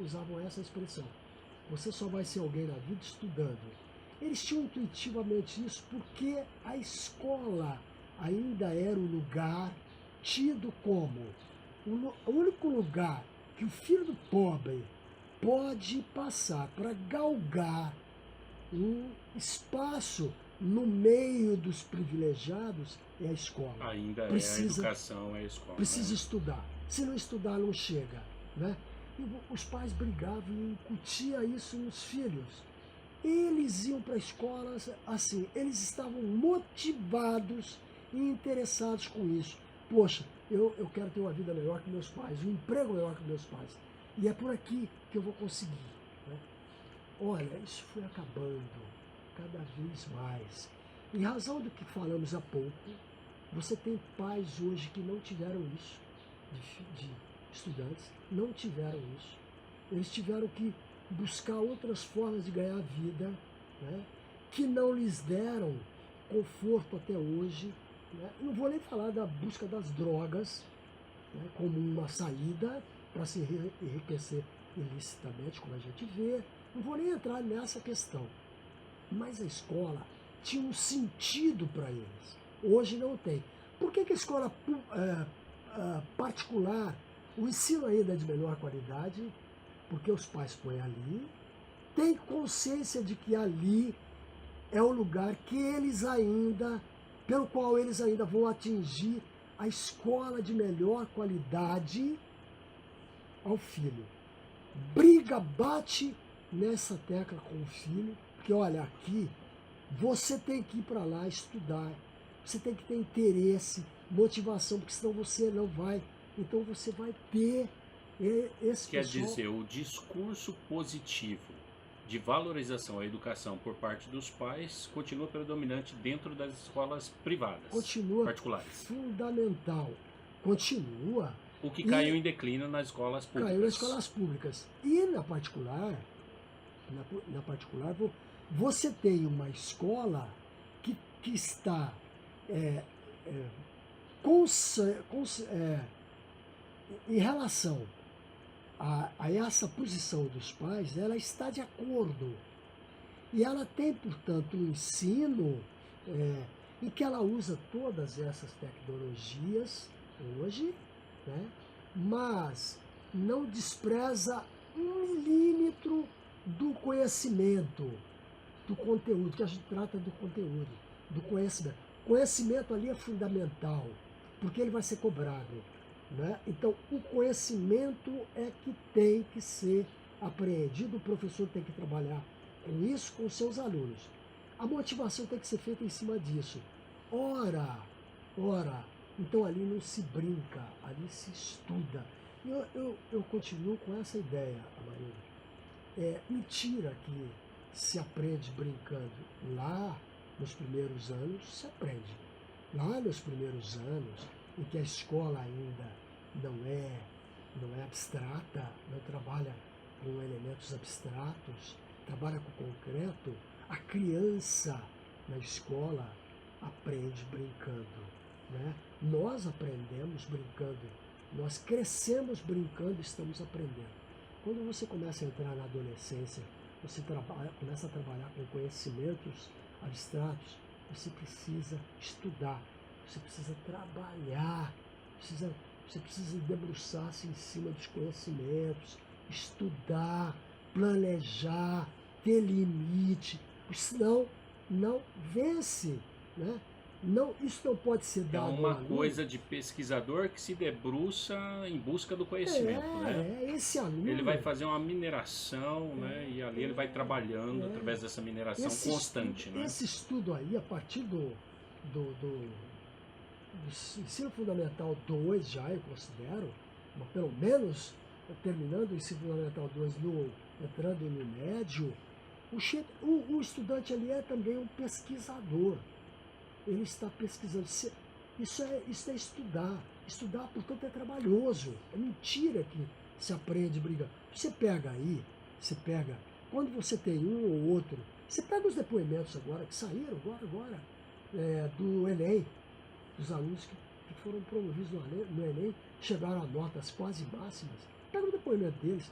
usavam essa expressão. Você só vai ser alguém na vida estudando. Eles tinham intuitivamente isso porque a escola ainda era o lugar tido como o único lugar que o filho do pobre pode passar para galgar um espaço no meio dos privilegiados é a escola. Ainda a educação é a escola. Precisa estudar. Se não estudar, não chega, né? E os pais brigavam e incutiam isso nos filhos. Eles iam para a escola assim, eles estavam motivados e interessados com isso. Poxa, eu quero ter uma vida melhor que meus pais, um emprego melhor que meus pais. E é por aqui que eu vou conseguir, né? Olha, isso foi acabando cada vez mais. Em razão do que falamos há pouco, Você tem pais hoje que não tiveram isso, de estudantes, não tiveram isso. Eles tiveram que buscar outras formas de ganhar vida, né, que não lhes deram conforto até hoje. Né? Não vou nem falar da busca das drogas, né, como uma saída para se enriquecer ilicitamente, como a gente vê. Não vou nem entrar nessa questão. Mas a escola tinha um sentido para eles. Hoje não tem. Por que a escola particular, o ensino ainda é de melhor qualidade? Porque os pais põem ali, têm consciência de que ali é o lugar que eles ainda, pelo qual eles ainda vão atingir a escola de melhor qualidade ao filho. Briga, bate nessa tecla com o filho, porque olha, aqui você tem que ir para lá estudar, você tem que ter interesse, motivação, porque senão você não vai. Então você vai ter esse Quer pessoal... dizer, o discurso positivo de valorização à educação por parte dos pais continua predominante dentro das escolas privadas, continua particulares. fundamental, continua. O que caiu em declínio nas escolas públicas. Caiu nas escolas públicas. E na particular, você tem uma escola que está em relação a essa posição dos pais, ela está de acordo. E ela tem, portanto, um ensino em que ela usa todas essas tecnologias hoje, né, mas não despreza 1 milímetro do conhecimento, do conteúdo, que a gente trata do conteúdo, do conhecimento. O conhecimento ali é fundamental, porque ele vai ser cobrado. Né? Então, o conhecimento é que tem que ser apreendido, o professor tem que trabalhar com isso, com seus alunos. A motivação tem que ser feita em cima disso. Ora, então ali não se brinca, ali se estuda. Eu continuo com essa ideia, Amarildo. É mentira que se aprende brincando. Lá nos primeiros anos se aprende. Lá nos primeiros anos, em que a escola ainda não é abstrata, não trabalha com elementos abstratos, trabalha com concreto, a criança na escola aprende brincando. Né? Nós aprendemos brincando, nós crescemos brincando, estamos aprendendo. Quando você começa a entrar na adolescência, você começa a trabalhar com conhecimentos abstratos, você precisa estudar, você precisa trabalhar, você precisa debruçar-se em cima dos conhecimentos, estudar, planejar, ter limite, senão não vence, né? Não, isso não pode ser dado. É uma coisa de pesquisador que se debruça em busca do conhecimento, né? Esse aluno... Ele vai fazer uma mineração, né? E ali ele vai trabalhando através dessa mineração constante, né? Esse estudo aí, a partir do ensino fundamental 2 já, eu considero, pelo menos terminando o ensino fundamental 2, entrando no médio, o estudante ali é também um pesquisador. Ele está pesquisando. Isso é estudar. Estudar, portanto, é trabalhoso. É mentira que se aprende brigando. Você pega aí, quando você tem um ou outro, você pega os depoimentos agora, que saíram agora do Enem, dos alunos que foram promovidos no Enem, chegaram a notas quase máximas. Pega o depoimento deles.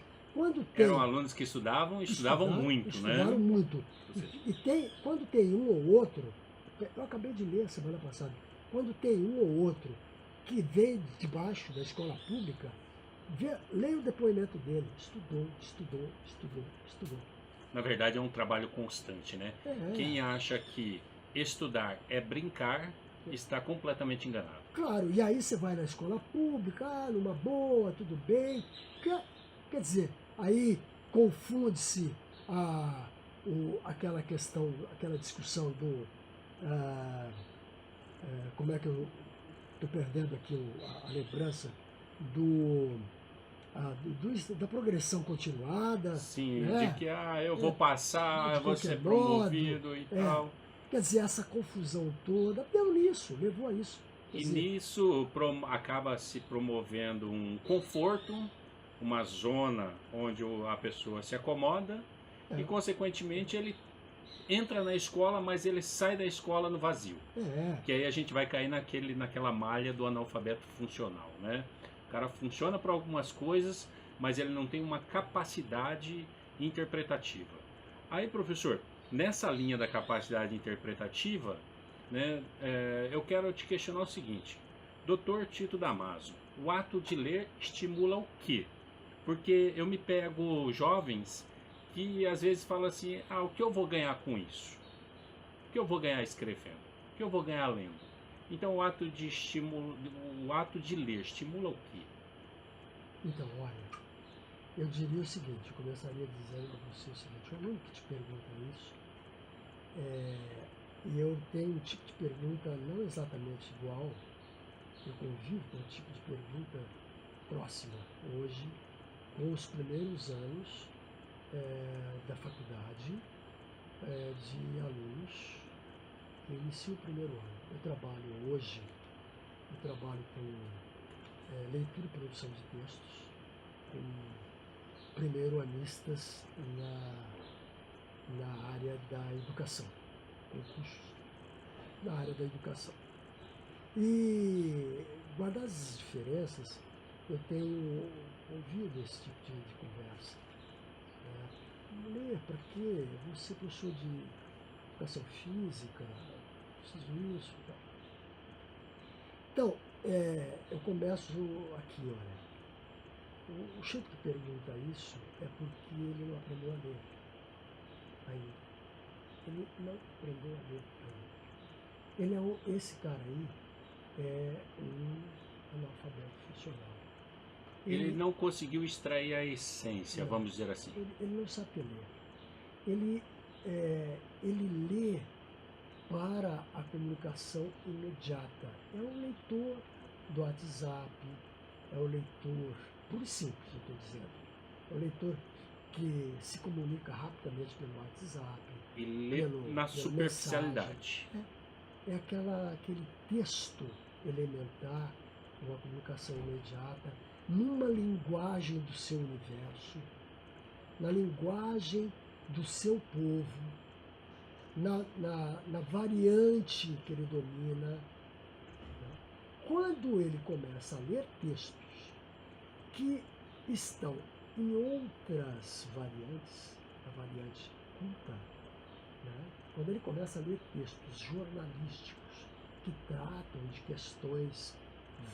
Eram alunos que estudavam muito, né? Estudaram muito. Quando tem um ou outro, eu acabei de ler semana passada, quando tem um ou outro que vem de baixo da escola pública, leia o depoimento dele. Estudou. Na verdade é um trabalho constante, né? Quem acha que estudar é brincar, está completamente enganado. Claro, e aí você vai na escola pública, numa boa, tudo bem. Quer dizer, aí confunde-se aquela questão, aquela discussão do... como é que eu estou perdendo aqui a lembrança da progressão continuada. Sim, né? De que eu vou passar, eu vou ser promovido e tal. Quer dizer, essa confusão toda levou a isso. Quer E dizer, nisso acaba se promovendo um conforto, uma zona onde a pessoa se acomoda e, é, consequentemente, ele entra na escola, mas ele sai da escola no vazio. é, Que aí a gente vai cair naquela malha do analfabeto funcional, né? O cara funciona para algumas coisas, mas ele não tem uma capacidade interpretativa. Aí, professor, nessa linha da capacidade interpretativa, né, eu quero te questionar o seguinte: Dr. Tito Damaso, o ato de ler estimula o quê? Porque eu me pego jovens que às vezes falam assim: ah, o que eu vou ganhar com isso? O que eu vou ganhar escrevendo? O que eu vou ganhar lendo? Então o ato de ler estimula o quê? então, olha, eu diria o seguinte, eu começaria dizendo a você o seguinte, o aluno que te pergunta isso, e eu tenho um tipo de pergunta não exatamente igual, eu convivo com um tipo de pergunta próxima hoje, com os primeiros anos da faculdade, de alunos que iniciam o primeiro ano. Eu trabalho com leitura e produção de textos, com primeiro-anistas na área da educação, com cursos na área da educação. E, guardadas as diferenças, eu tenho ouvido esse tipo de conversa. Ler, para quê? Você é professor de educação física, preciso isso e tal. Então, eu começo aqui, olha. O Chico que pergunta isso é porque ele não aprendeu a ler ainda. Ele não aprendeu a ler ainda. Esse cara aí é um analfabeto funcional. Ele não conseguiu extrair a essência, Não, vamos dizer assim. ele não sabe ler. Ele, ele lê para a comunicação imediata. É um leitor do WhatsApp, é o leitor, puro e simples, eu estou dizendo. É o leitor que se comunica rapidamente pelo WhatsApp, E lê na pela mensagem. superficialidade. É aquele texto elementar, uma comunicação imediata, numa linguagem do seu universo, na linguagem do seu povo, na variante que ele domina. Quando ele começa a ler textos que estão em outras variantes, a variante culta, né? Quando ele começa a ler textos jornalísticos que tratam de questões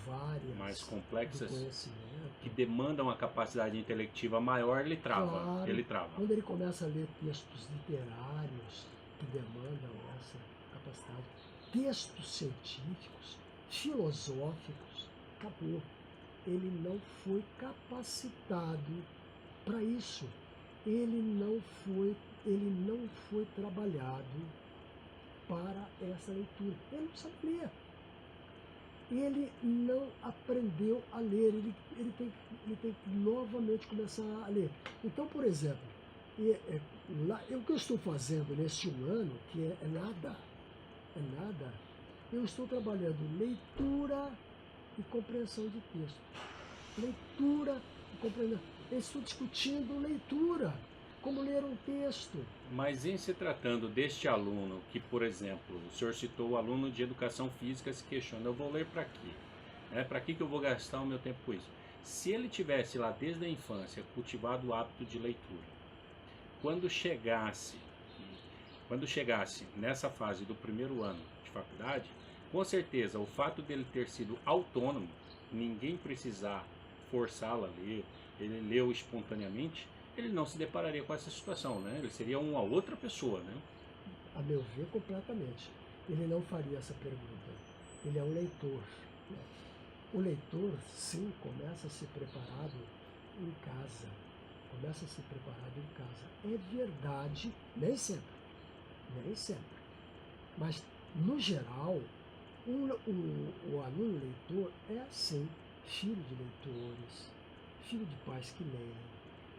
várias Mais do complexas, conhecimento, que demandam uma capacidade intelectiva maior, ele trava. claro, Ele trava. quando ele começa a ler textos literários que demandam essa capacidade, textos científicos, filosóficos, acabou. Ele não foi capacitado para isso. Ele não foi trabalhado para essa leitura. Ele não sabe ler. Ele não aprendeu a ler. Ele tem que novamente começar a ler. Então, por exemplo, o que eu estou fazendo neste um ano, que é nada, eu estou trabalhando leitura e compreensão de texto. Leitura e compreensão. Eu estou discutindo leitura, como ler um texto. Mas em se tratando deste aluno, que, por exemplo, o senhor citou o aluno de educação física se questiona, eu vou ler para quê? Para que eu vou gastar o meu tempo com isso? Se ele tivesse lá desde a infância cultivado o hábito de leitura, quando chegasse nessa fase do primeiro ano de faculdade, com certeza o fato dele ter sido autônomo, ninguém precisar forçá-lo a ler, ele leu espontaneamente, ele não se depararia com essa situação, né? Ele seria uma outra pessoa, né? A meu ver, completamente. Ele não faria essa pergunta. Ele é um leitor. O leitor, sim, começa a ser preparado em casa. Começa a ser preparado em casa. É verdade, nem sempre. Nem sempre. Mas, no geral, o aluno leitor é assim, filho de leitores, filho de pais que leem,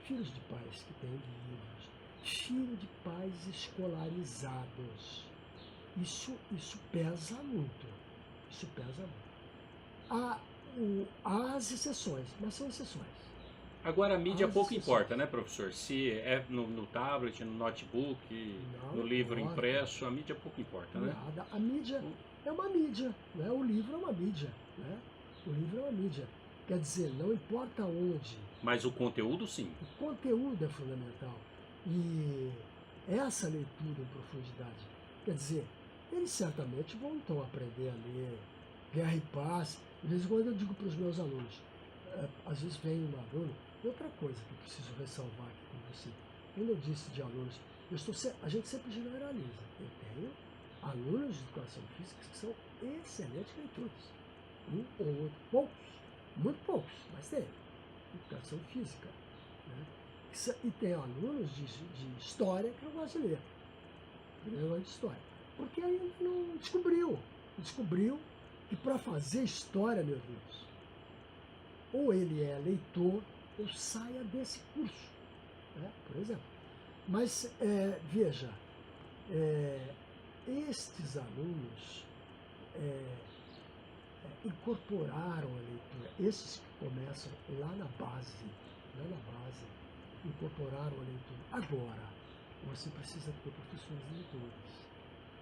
filhos de pais que têm livros, filho de pais escolarizados. Isso pesa muito. Isso pesa muito. Há, as exceções, mas são exceções. Agora a mídia As pouco exceções. importa, né, professor? Se é no tablet, no notebook, Não no livro importa. impresso, a mídia pouco importa, né? Nada. A mídia é uma mídia, né? O livro é uma mídia, né? O livro é uma mídia. Quer dizer, não importa onde, Mas o conteúdo, sim. o conteúdo é fundamental. E essa leitura em profundidade, quer dizer, eles certamente vão então aprender a ler Guerra e Paz. De vez em quando eu digo para os meus alunos, às vezes vem um aluno, e outra coisa que eu preciso ressalvar aqui com você, quando eu disse de alunos, a gente sempre generaliza. Eu tenho alunos de educação física que são excelentes leitores. Um ou outro, poucos, muito poucos, mas tem. Educação física. Né? E tem alunos de história que não gostam de ler. De história. Porque ainda não descobriu. Descobriu que para fazer história, meus amigos, ou ele é leitor ou saia desse curso, né? Por exemplo. Mas veja, estes alunos incorporaram a leitura, esses que começam lá na base, incorporaram a leitura. Agora, você precisa ter professores leitores.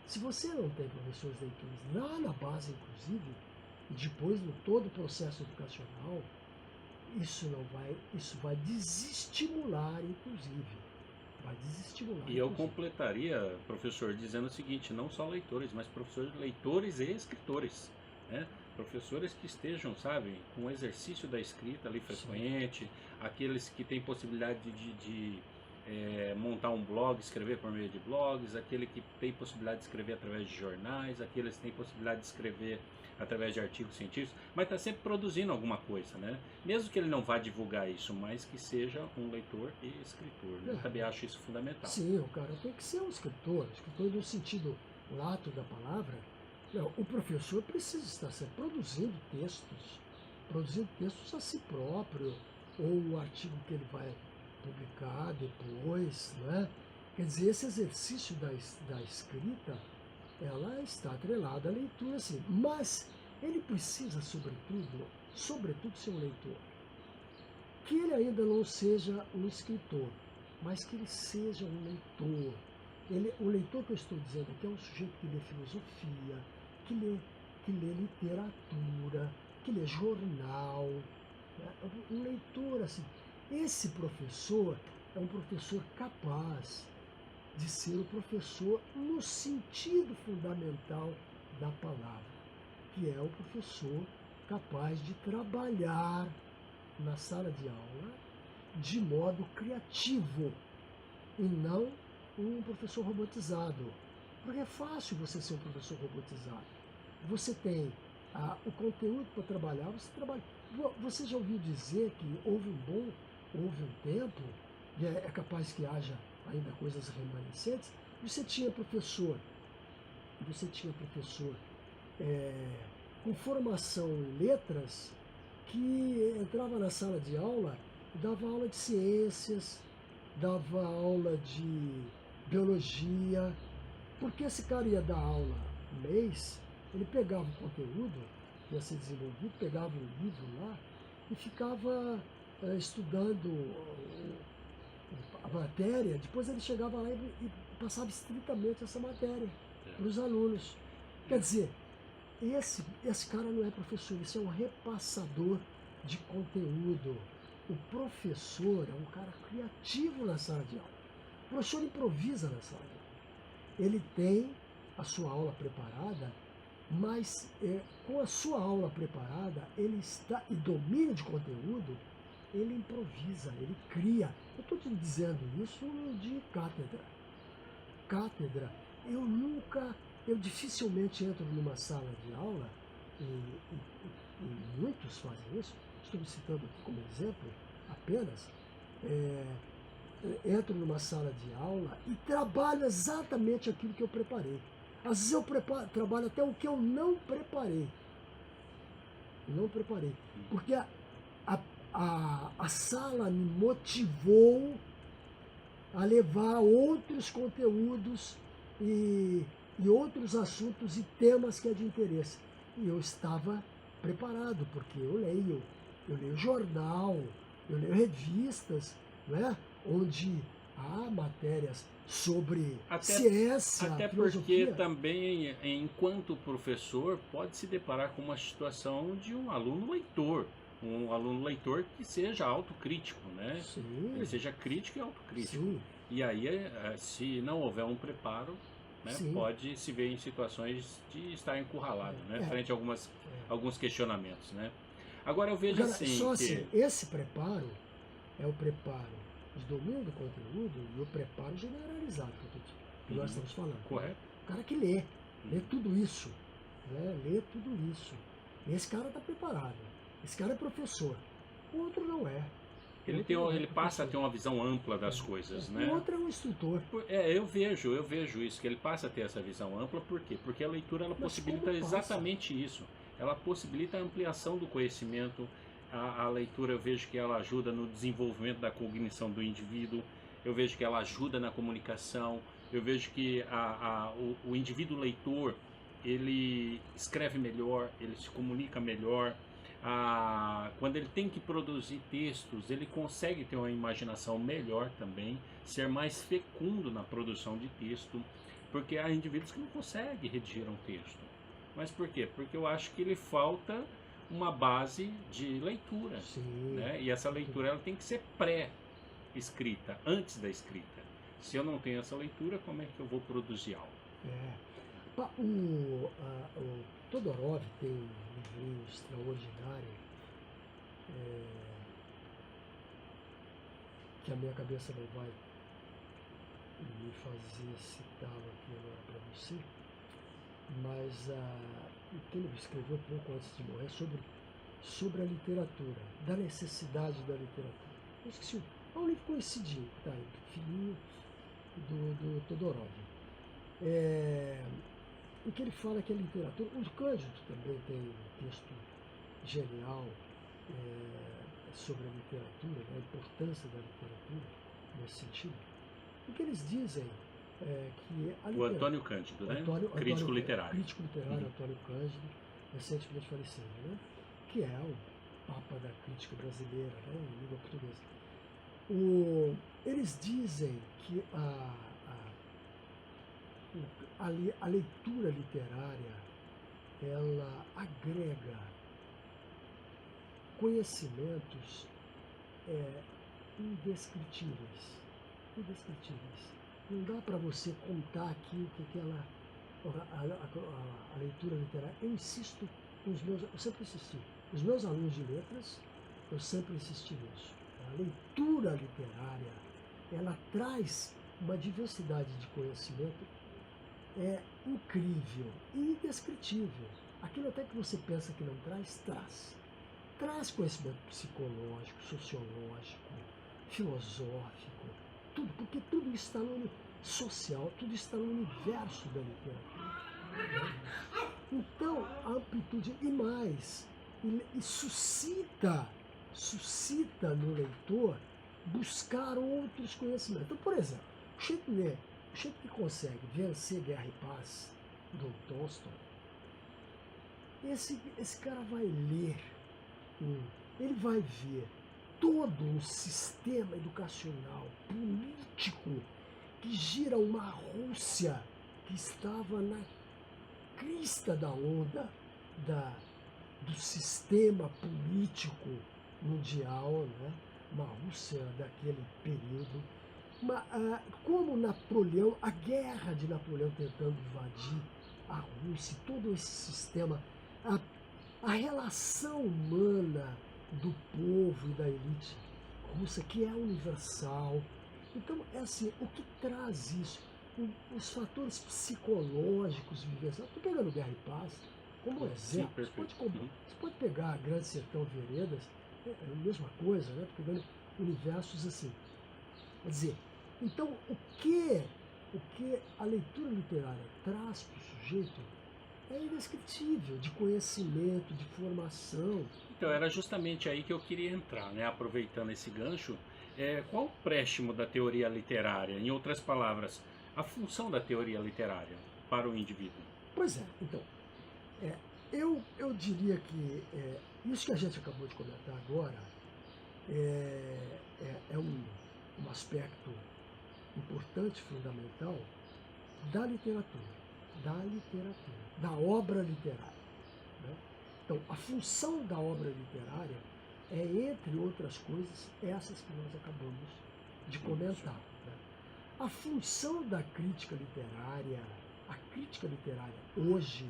Se você não tem professores leitores lá na base, inclusive, e depois no todo o processo educacional, isso vai desestimular, inclusive. Vai desestimular, E eu inclusive. completaria, professor, dizendo o seguinte, não só leitores, mas professores, leitores e escritores, né? Professores que estejam, sabe, com o exercício da escrita ali Sim. frequente, aqueles que têm possibilidade de montar um blog, escrever por meio de blogs, aquele que tem possibilidade de escrever através de jornais, aqueles que têm possibilidade de escrever através de artigos científicos, mas está sempre produzindo alguma coisa, né? Mesmo que ele não vá divulgar isso, mas que seja um leitor e escritor, né? Eu também acho isso fundamental. Sim, o cara tem que ser um escritor no sentido lato da palavra. Não, o professor precisa estar sempre produzindo textos a si próprio, ou o artigo que ele vai publicar depois, né? Quer dizer, esse exercício da escrita, ela está atrelada à leitura, sim, mas ele precisa, sobretudo ser um leitor. Que ele ainda não seja um escritor, mas que ele seja um leitor. O leitor que eu estou dizendo aqui é um sujeito que lê filosofia, que lê literatura, que lê jornal. Né? Um leitor assim. Esse professor é um professor capaz de ser o professor no sentido fundamental da palavra, que é o professor capaz de trabalhar na sala de aula de modo criativo e não um professor robotizado. Porque é fácil você ser um professor robotizado. Você tem o conteúdo para trabalhar, você trabalha. Você já ouviu dizer que houve um tempo, e é capaz que haja ainda coisas remanescentes, você tinha professor com formação em letras que entrava na sala de aula e dava aula de ciências, dava aula de biologia, porque esse cara ia dar aula um mês, ele pegava o conteúdo que ia ser desenvolvido, pegava um livro lá e ficava estudando a matéria, depois ele chegava lá e passava estritamente essa matéria para os alunos. Quer dizer, esse cara não é professor, esse é um repassador de conteúdo. O professor é um cara criativo na sala de aula. O professor improvisa na sala de aula. Ele tem a sua aula preparada, mas com a sua aula preparada, ele está e domínio de conteúdo, ele improvisa, ele cria. Eu estou te dizendo isso de cátedra. Eu dificilmente entro numa sala de aula, e muitos fazem isso, estou me citando aqui como exemplo apenas, entro numa sala de aula e trabalho exatamente aquilo que eu preparei. Às vezes eu trabalho até o que eu não preparei. Porque a sala me motivou a levar outros conteúdos e outros assuntos e temas que é de interesse. E eu estava preparado, porque eu leio jornal, eu leio revistas, né, onde há matérias sobre Até, ciência, até porque filosofia. também, enquanto professor, pode se deparar com uma situação de um aluno leitor que seja autocrítico, né? Ele Sim, seja crítico e autocrítico. sim, E aí, se não houver um preparo, né, sim. pode se ver em situações de estar encurralado, né, É, frente a alguns questionamentos, né? Agora eu vejo Agora, assim só que assim, esse preparo é o preparo de domínio do conteúdo e o preparo generalizado que nós uhum, estamos falando. correto. O cara que lê Uhum. tudo isso, né? Lê tudo isso. Esse cara está preparado. Esse cara é professor. O outro não é. O outro não é Ele passa a professor. ter uma visão ampla das É. coisas, O né? outro é um instrutor. Eu vejo isso, que ele passa a ter essa visão ampla, por quê? Porque a leitura ela Mas como possibilita passa? exatamente isso. Ela possibilita a ampliação do conhecimento. A leitura eu vejo que ela ajuda no desenvolvimento da cognição do indivíduo, eu vejo que ela ajuda na comunicação, eu vejo que o indivíduo leitor ele escreve melhor, ele se comunica melhor. Quando ele tem que produzir textos, ele consegue ter uma imaginação melhor também, ser mais fecundo na produção de texto, porque há indivíduos que não conseguem redigir um texto. Mas por quê? Porque eu acho que lhe falta uma base de leitura, Sim. né? E essa leitura ela tem que ser pré-escrita, antes da escrita. Se eu não tenho essa leitura, como é que eu vou produzir algo? É. O Todorov tem um livrinho extraordinário, que a minha cabeça não vai me fazer citá-lo aqui agora para você, mas o que ele escreveu pouco antes de morrer sobre a literatura, da necessidade da literatura. Eu esqueci, é um livro conhecidinho, tá aí, filhinho do Todorov. O que ele fala é que a literatura, o Cândido também tem um texto genial sobre a literatura, né, a importância da literatura nesse sentido. O que eles dizem é que a O literatura. Antônio Cândido, né? Crítico literário. Crítico literário, Antônio Cândido, recentemente falecido, né? Que é o Papa da crítica brasileira, né, em língua portuguesa. Eles dizem que a leitura literária ela agrega conhecimentos indescritíveis. Indescritíveis. Não dá para você contar aqui o que a leitura literária. Eu insisto eu sempre insisti. Os meus alunos de letras, eu sempre insisti nisso. A leitura literária, ela traz uma diversidade de conhecimento incrível e indescritível. Aquilo até que você pensa que não traz, traz. Traz conhecimento psicológico, sociológico, filosófico, tudo, porque tudo está no social, tudo está no universo da literatura. Né? Então, a amplitude e mais, e suscita no leitor buscar outros conhecimentos. Então, por exemplo, o jeito que consegue vencer Guerra e Paz, do Tolstói, esse cara vai ler, ele vai ver todo um sistema educacional, político, que gira uma Rússia que estava na crista da onda do sistema político mundial, né? Uma Rússia daquele período. Como Napoleão, a guerra de Napoleão tentando invadir a Rússia, todo esse sistema, a relação humana do povo e da elite russa, que é universal. Então, é assim, o que traz isso? Os fatores psicológicos vivenciados. Estou pegando Guerra e Paz como exemplo. Sim, Você pode pegar Grande Sertão Veredas, é a mesma coisa, né? Pegando universos assim. Quer dizer, então, o que a leitura literária traz para o sujeito é indescritível, de conhecimento, de formação. Então, era justamente aí que eu queria entrar, né? Aproveitando esse gancho, qual o préstimo da teoria literária? Em outras palavras, a função da teoria literária para o indivíduo? Pois é, então, eu diria que isso que a gente acabou de comentar agora é um aspecto importante, fundamental da literatura, da obra literária, né? Então, a função da obra literária é, entre outras coisas, essas que nós acabamos de comentar, né? A função da crítica literária, a crítica literária hoje,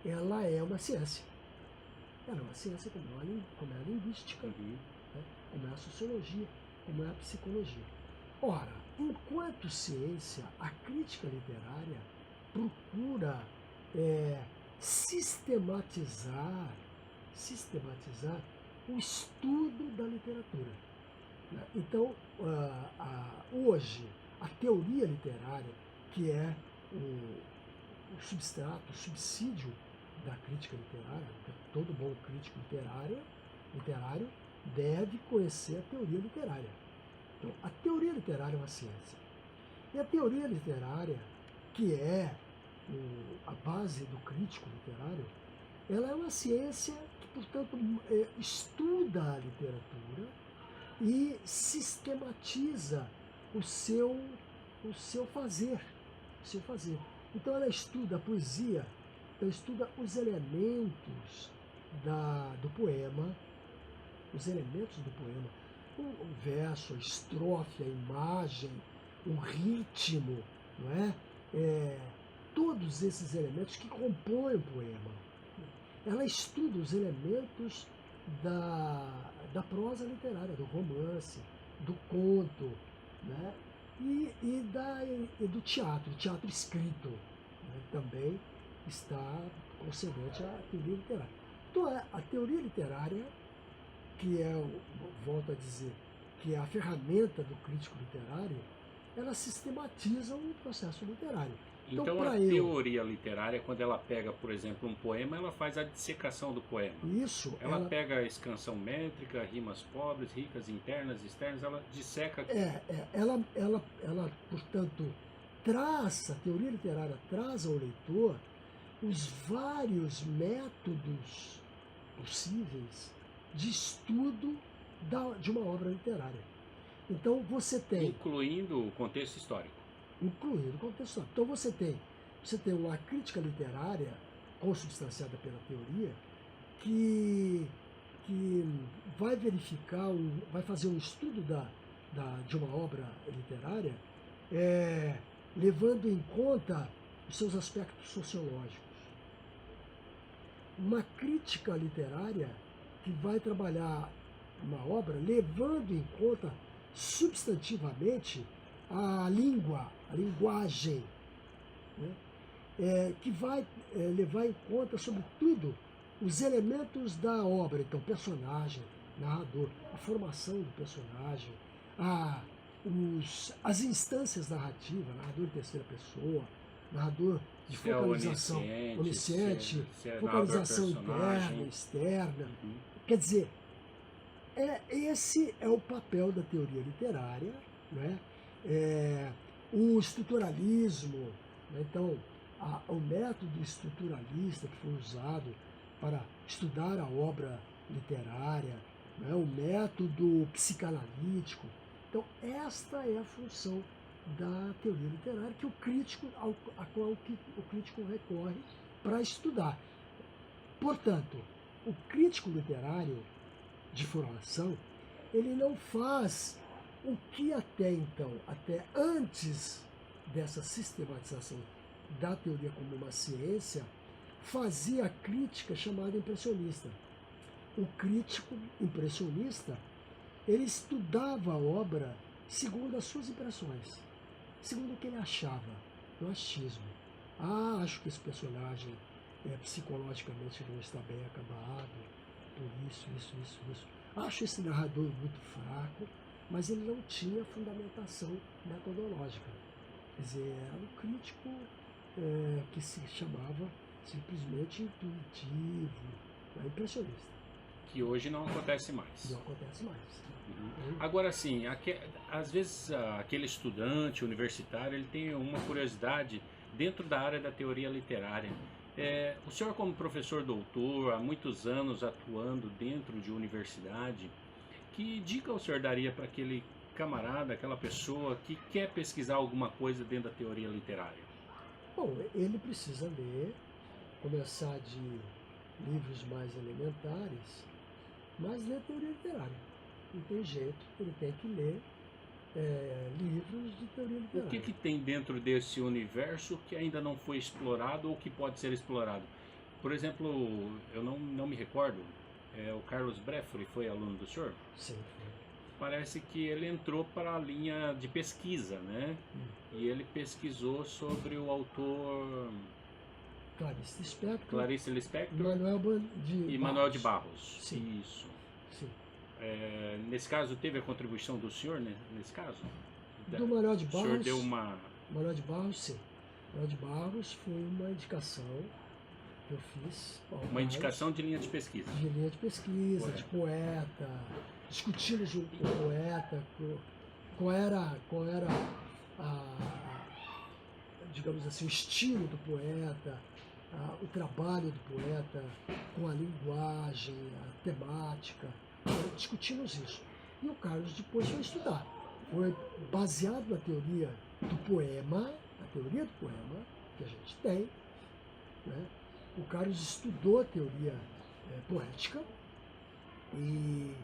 ela é uma ciência. Ela é uma ciência como é a linguística, né? Como é a sociologia, como é a psicologia. Ora, enquanto ciência, a crítica literária procura sistematizar o estudo da literatura, né? Então, hoje, a teoria literária, que é o substrato, o subsídio da crítica literária, todo bom crítico literário deve conhecer a teoria literária. Então, a teoria literária é uma ciência. E a teoria literária, que é a base do crítico literário, ela é uma ciência que, portanto, estuda a literatura e sistematiza o seu fazer. Então, ela estuda a poesia, ela estuda os elementos do poema, o verso, a estrofe, a imagem, o ritmo, não é? Todos esses elementos que compõem o poema. Ela estuda os elementos da prosa literária, do romance, do conto, né? E do teatro escrito, né? Também está concedente à teoria literária. Então, a teoria literária, que volto a dizer, que é a ferramenta do crítico literário, ela sistematiza o processo literário. Então a teoria literária, quando ela pega, por exemplo, um poema, ela faz a dissecação do poema. Isso. Ela pega a escansão métrica, rimas pobres, ricas, internas, externas, ela disseca. Ela, portanto, a teoria literária traz ao leitor os vários métodos possíveis de estudo de uma obra literária. Então você tem... Incluindo o contexto histórico. Então você tem uma crítica literária consubstanciada pela teoria que vai verificar, vai fazer um estudo de uma obra literária levando em conta os seus aspectos sociológicos. Uma crítica literária que vai trabalhar uma obra levando em conta substantivamente a linguagem, né? Que vai levar em conta, sobretudo, os elementos da obra. Então, personagem, narrador, a formação do personagem, as instâncias narrativas, narrador em terceira pessoa, narrador de focalização onisciente, focalização interna, externa. Quer dizer, esse é o papel da teoria literária, né? O estruturalismo, né? Então, o método estruturalista que foi usado para estudar a obra literária, né? O método psicanalítico. Então, esta é a função da teoria literária que a qual o crítico recorre para estudar. Portanto, o crítico literário de formação, ele não faz o que até então, até antes dessa sistematização da teoria como uma ciência, fazia a crítica chamada impressionista. O crítico impressionista, ele estudava a obra segundo as suas impressões, segundo o que ele achava, no achismo. Acho que esse personagem psicologicamente não está bem acabado, por isso. Acho esse narrador muito fraco, mas ele não tinha fundamentação metodológica. Quer dizer, era um crítico que se chamava simplesmente intuitivo, impressionista. Que hoje não acontece mais. Não acontece mais. Agora sim, às vezes aquele estudante universitário ele tem uma curiosidade dentro da área da teoria literária. O senhor, como professor doutor, há muitos anos atuando dentro de universidade, que dica o senhor daria para aquele camarada, aquela pessoa que quer pesquisar alguma coisa dentro da teoria literária? Bom, ele precisa ler, começar de livros mais elementares, mas ler teoria literária. Não tem jeito, ele tem que ler livros de teoria O que literária. que tem dentro desse universo que ainda não foi explorado ou que pode ser explorado? Por exemplo, eu não me recordo, o Carlos Brefferi foi aluno do senhor? Sim, Parece que ele entrou para a linha de pesquisa, né? E ele pesquisou sobre o autor Clarice Lispector, Clarice Lispector Manuel de e Manuel de Barros. Sim, Isso. sim. Nesse caso, teve a contribuição do senhor, né? Nesse caso? Do Manuel de O senhor Barros, deu uma... Manuel de Barros, sim. Manuel de Barros foi uma indicação que eu fiz ao Uma Carlos, indicação de linha de pesquisa. de linha de pesquisa, Correto. de poeta, discutindo junto com o poeta, qual era digamos assim, o estilo do poeta, o trabalho do poeta com a linguagem, a temática. Discutimos isso. E o Carlos depois foi estudar. Foi baseado na teoria do poema, que a gente tem, né? O Carlos estudou a teoria poética e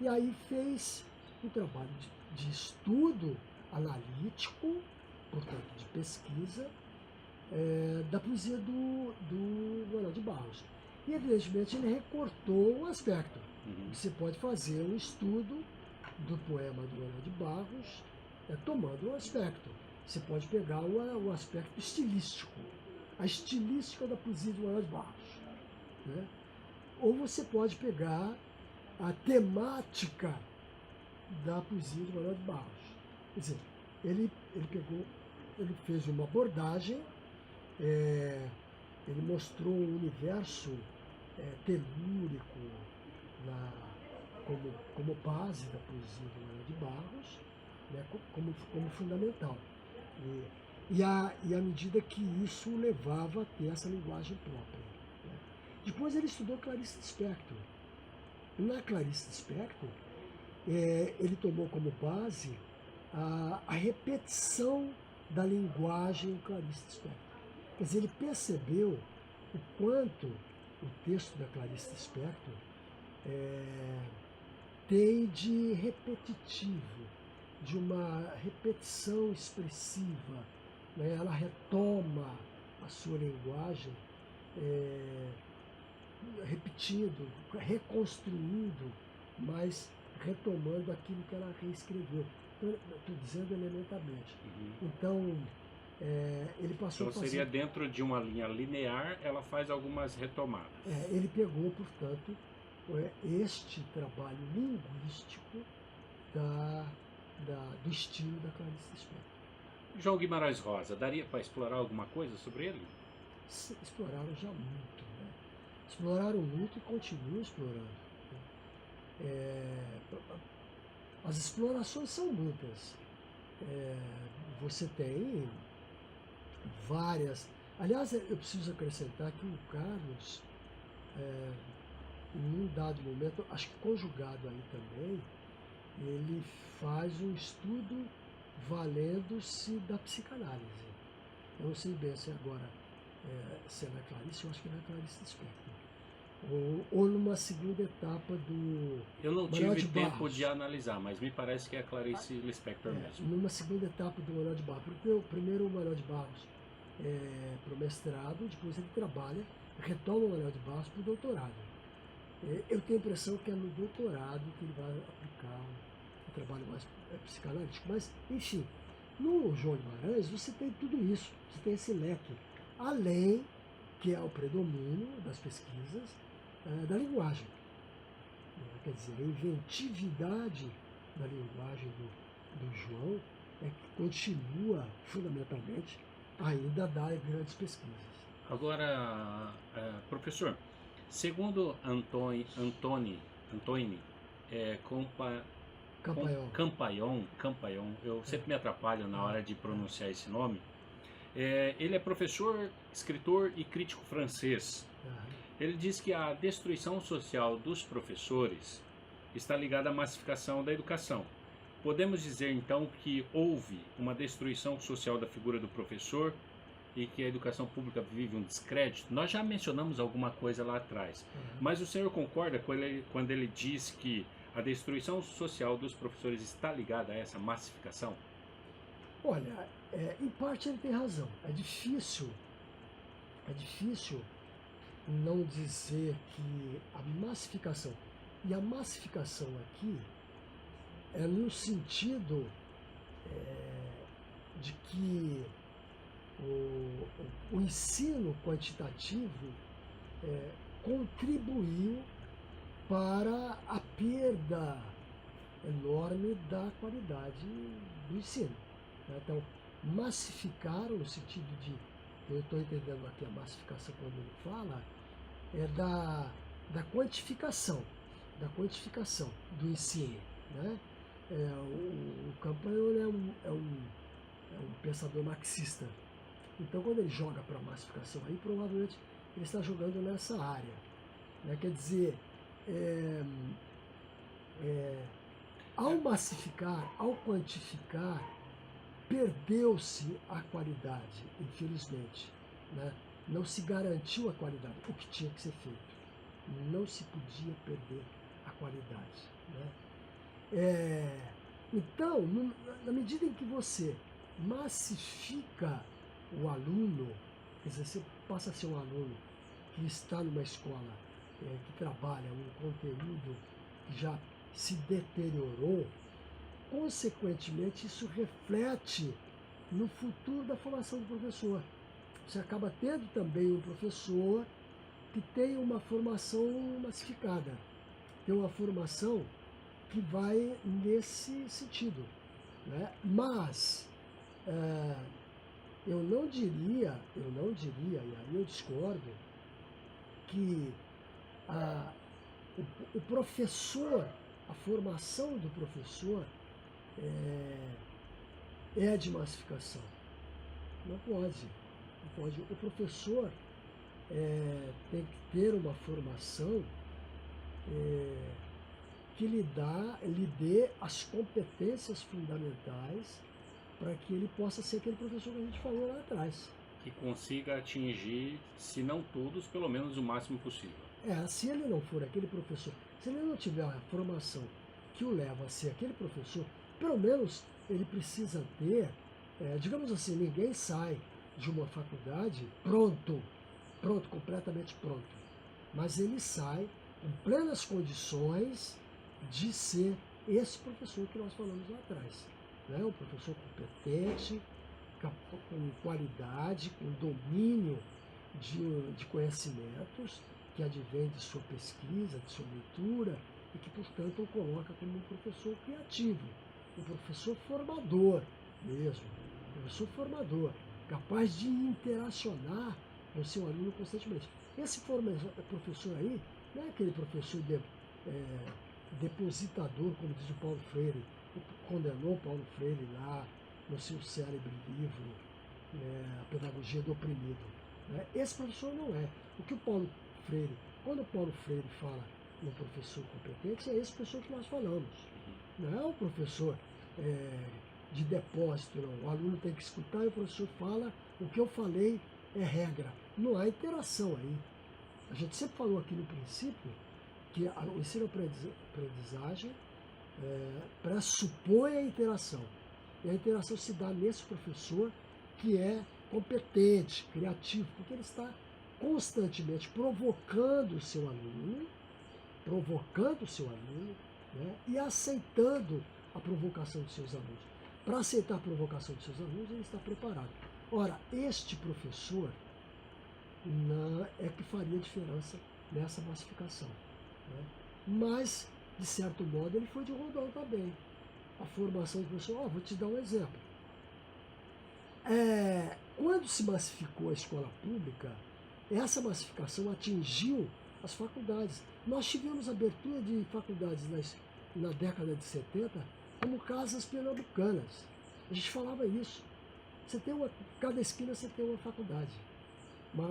aí fez um trabalho de estudo analítico, portanto de pesquisa, da poesia do Manuel de Barros. E evidentemente ele recortou um aspecto. Você pode fazer um estudo do poema do Manuel de Barros tomando um aspecto. Você pode pegar o aspecto estilístico, a estilística da poesia do Manuel de Barros, né? Ou você pode pegar a temática da poesia do Manuel de Barros. Quer dizer, ele fez uma abordagem, ele mostrou um universo telúrico como base da poesia do Manuel de Barros, né, como fundamental. E à medida que isso o levava a ter essa linguagem própria, né. Depois ele estudou Clarice Lispector. Na Clarice Lispector, ele tomou como base a repetição da linguagem Clarice Lispector. Quer dizer, ele percebeu o quanto o texto da Clarice Lispector tem de repetitivo, de uma repetição expressiva, né? Ela retoma a sua linguagem, repetindo, reconstruindo, mas retomando aquilo que ela reescreveu. Estou dizendo elementarmente. Então, ele passou Então seria dentro de uma linha linear, ela faz algumas retomadas. Ele pegou, portanto, este trabalho linguístico do estilo da Clarice Lispector. João Guimarães Rosa, daria para explorar alguma coisa sobre ele? Exploraram já muito, né? Exploraram muito e continuam explorando, né? As explorações são muitas. Você tem várias. Aliás, eu preciso acrescentar que o Carlos, em um dado momento, acho que conjugado aí também, ele faz um estudo valendo-se da psicanálise. Eu não sei bem se agora se é na Clarice, eu acho que é na Clarice Lispector. Ou numa segunda etapa do Eu não Manuel tive de tempo Barros. de analisar, mas me parece que é a Clarice Lispector mesmo. Numa segunda etapa do Manuel de Barros. Porque primeiro o Manuel de Barros para o mestrado, depois ele trabalha, retoma o Manuel de Barros para o doutorado. Eu tenho a impressão que é no doutorado que ele vai aplicar um trabalho mais psicanalítico. Mas, enfim, no João Guimarães você tem tudo isso, você tem esse leque. Além, que é o predomínio das pesquisas, da linguagem. Quer dizer, a inventividade da linguagem do João é que continua, fundamentalmente, ainda a dar grandes pesquisas. Agora, professor, segundo Antoine Campayon, eu sempre me atrapalho na hora de pronunciar esse nome, Ele é professor, escritor e crítico francês. Ele diz que a destruição social dos professores está ligada à massificação da educação. Podemos dizer então que houve uma destruição social da figura do professor e que a educação pública vive um descrédito? Nós já mencionamos alguma coisa lá atrás, mas o senhor concorda quando ele diz que a destruição social dos professores está ligada a essa massificação? Olha, em parte ele tem razão. É difícil não dizer que a massificação, e a massificação aqui é no sentido de que o ensino quantitativo contribuiu para a perda enorme da qualidade do ensino, né? Então, massificaram no sentido de, eu estou entendendo aqui a massificação quando ele fala, da quantificação do ensino, né? O Campanholo é um pensador marxista. Então, quando ele joga para a massificação, aí provavelmente ele está jogando nessa área, né? Quer dizer, ao massificar, ao quantificar, perdeu-se a qualidade, infelizmente, né? Não se garantiu a qualidade, o que tinha que ser feito. Não se podia perder a qualidade, né? Então, na medida em que você massifica o aluno, quer dizer, você passa a ser um aluno que está numa escola que trabalha um conteúdo que já se deteriorou, consequentemente isso reflete no futuro da formação do professor. Você acaba tendo também um professor que tem uma formação massificada, tem uma formação que vai nesse sentido, né? Mas eu não diria, e aí eu discordo, que o professor, a formação do professor é de massificação. Não pode. O professor tem que ter uma formação que lhe dê as competências fundamentais para que ele possa ser aquele professor que a gente falou lá atrás. Que consiga atingir, se não todos, pelo menos o máximo possível. Se ele não for aquele professor, se ele não tiver a formação que o leva a ser aquele professor, pelo menos ele precisa ter, digamos assim, ninguém sai de uma faculdade pronto, completamente pronto. Mas ele sai com plenas condições de ser esse professor que nós falamos lá atrás, né? Um professor competente, com qualidade, com domínio de conhecimentos que advém de sua pesquisa, de sua leitura, e que, portanto, o coloca como um professor criativo, um professor formador mesmo, professor formador, capaz de interacionar com o seu aluno constantemente. Esse professor aí não é aquele professor depositador, como diz o Paulo Freire, condenou Paulo Freire lá no seu célebre livro, A Pedagogia do Oprimido, né? Esse professor não é. O que o Paulo Freire, quando o Paulo Freire fala no professor competente, é esse professor que nós falamos. Não é o professor de depósito, não. O aluno tem que escutar e o professor fala, o que eu falei é regra. Não há interação aí. A gente sempre falou aqui no princípio que o ensino-aprendizagem pressupõe a interação. E a interação se dá nesse professor que é competente, criativo, porque ele está constantemente provocando o seu aluno, né, e aceitando a provocação dos seus alunos. Para aceitar a provocação dos seus alunos, ele está preparado. Ora, este professor é que faria diferença nessa massificação, né? Mas, de certo modo, ele foi de rondão também. A formação do professor, vou te dar um exemplo. Quando se massificou a escola pública, essa massificação atingiu as faculdades. Nós tivemos abertura de faculdades na década de 70 como casas pernambucanas. A gente falava isso. Você tem cada esquina você tem uma faculdade, uma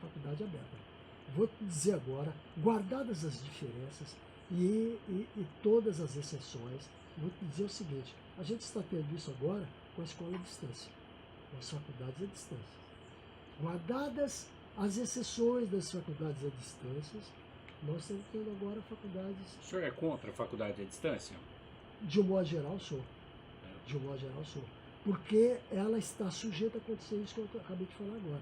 faculdade aberta. Vou te dizer agora, guardadas as diferenças e todas as exceções, vou te dizer o seguinte, a gente está tendo isso agora com a escola à distância, com as faculdades à distância. Guardadas as exceções das faculdades à distância, nós estamos tendo agora faculdades... O senhor é contra a faculdade à distância? De um modo geral, sou. De um modo geral, sou. Porque ela está sujeita a acontecer isso que eu acabei de falar agora.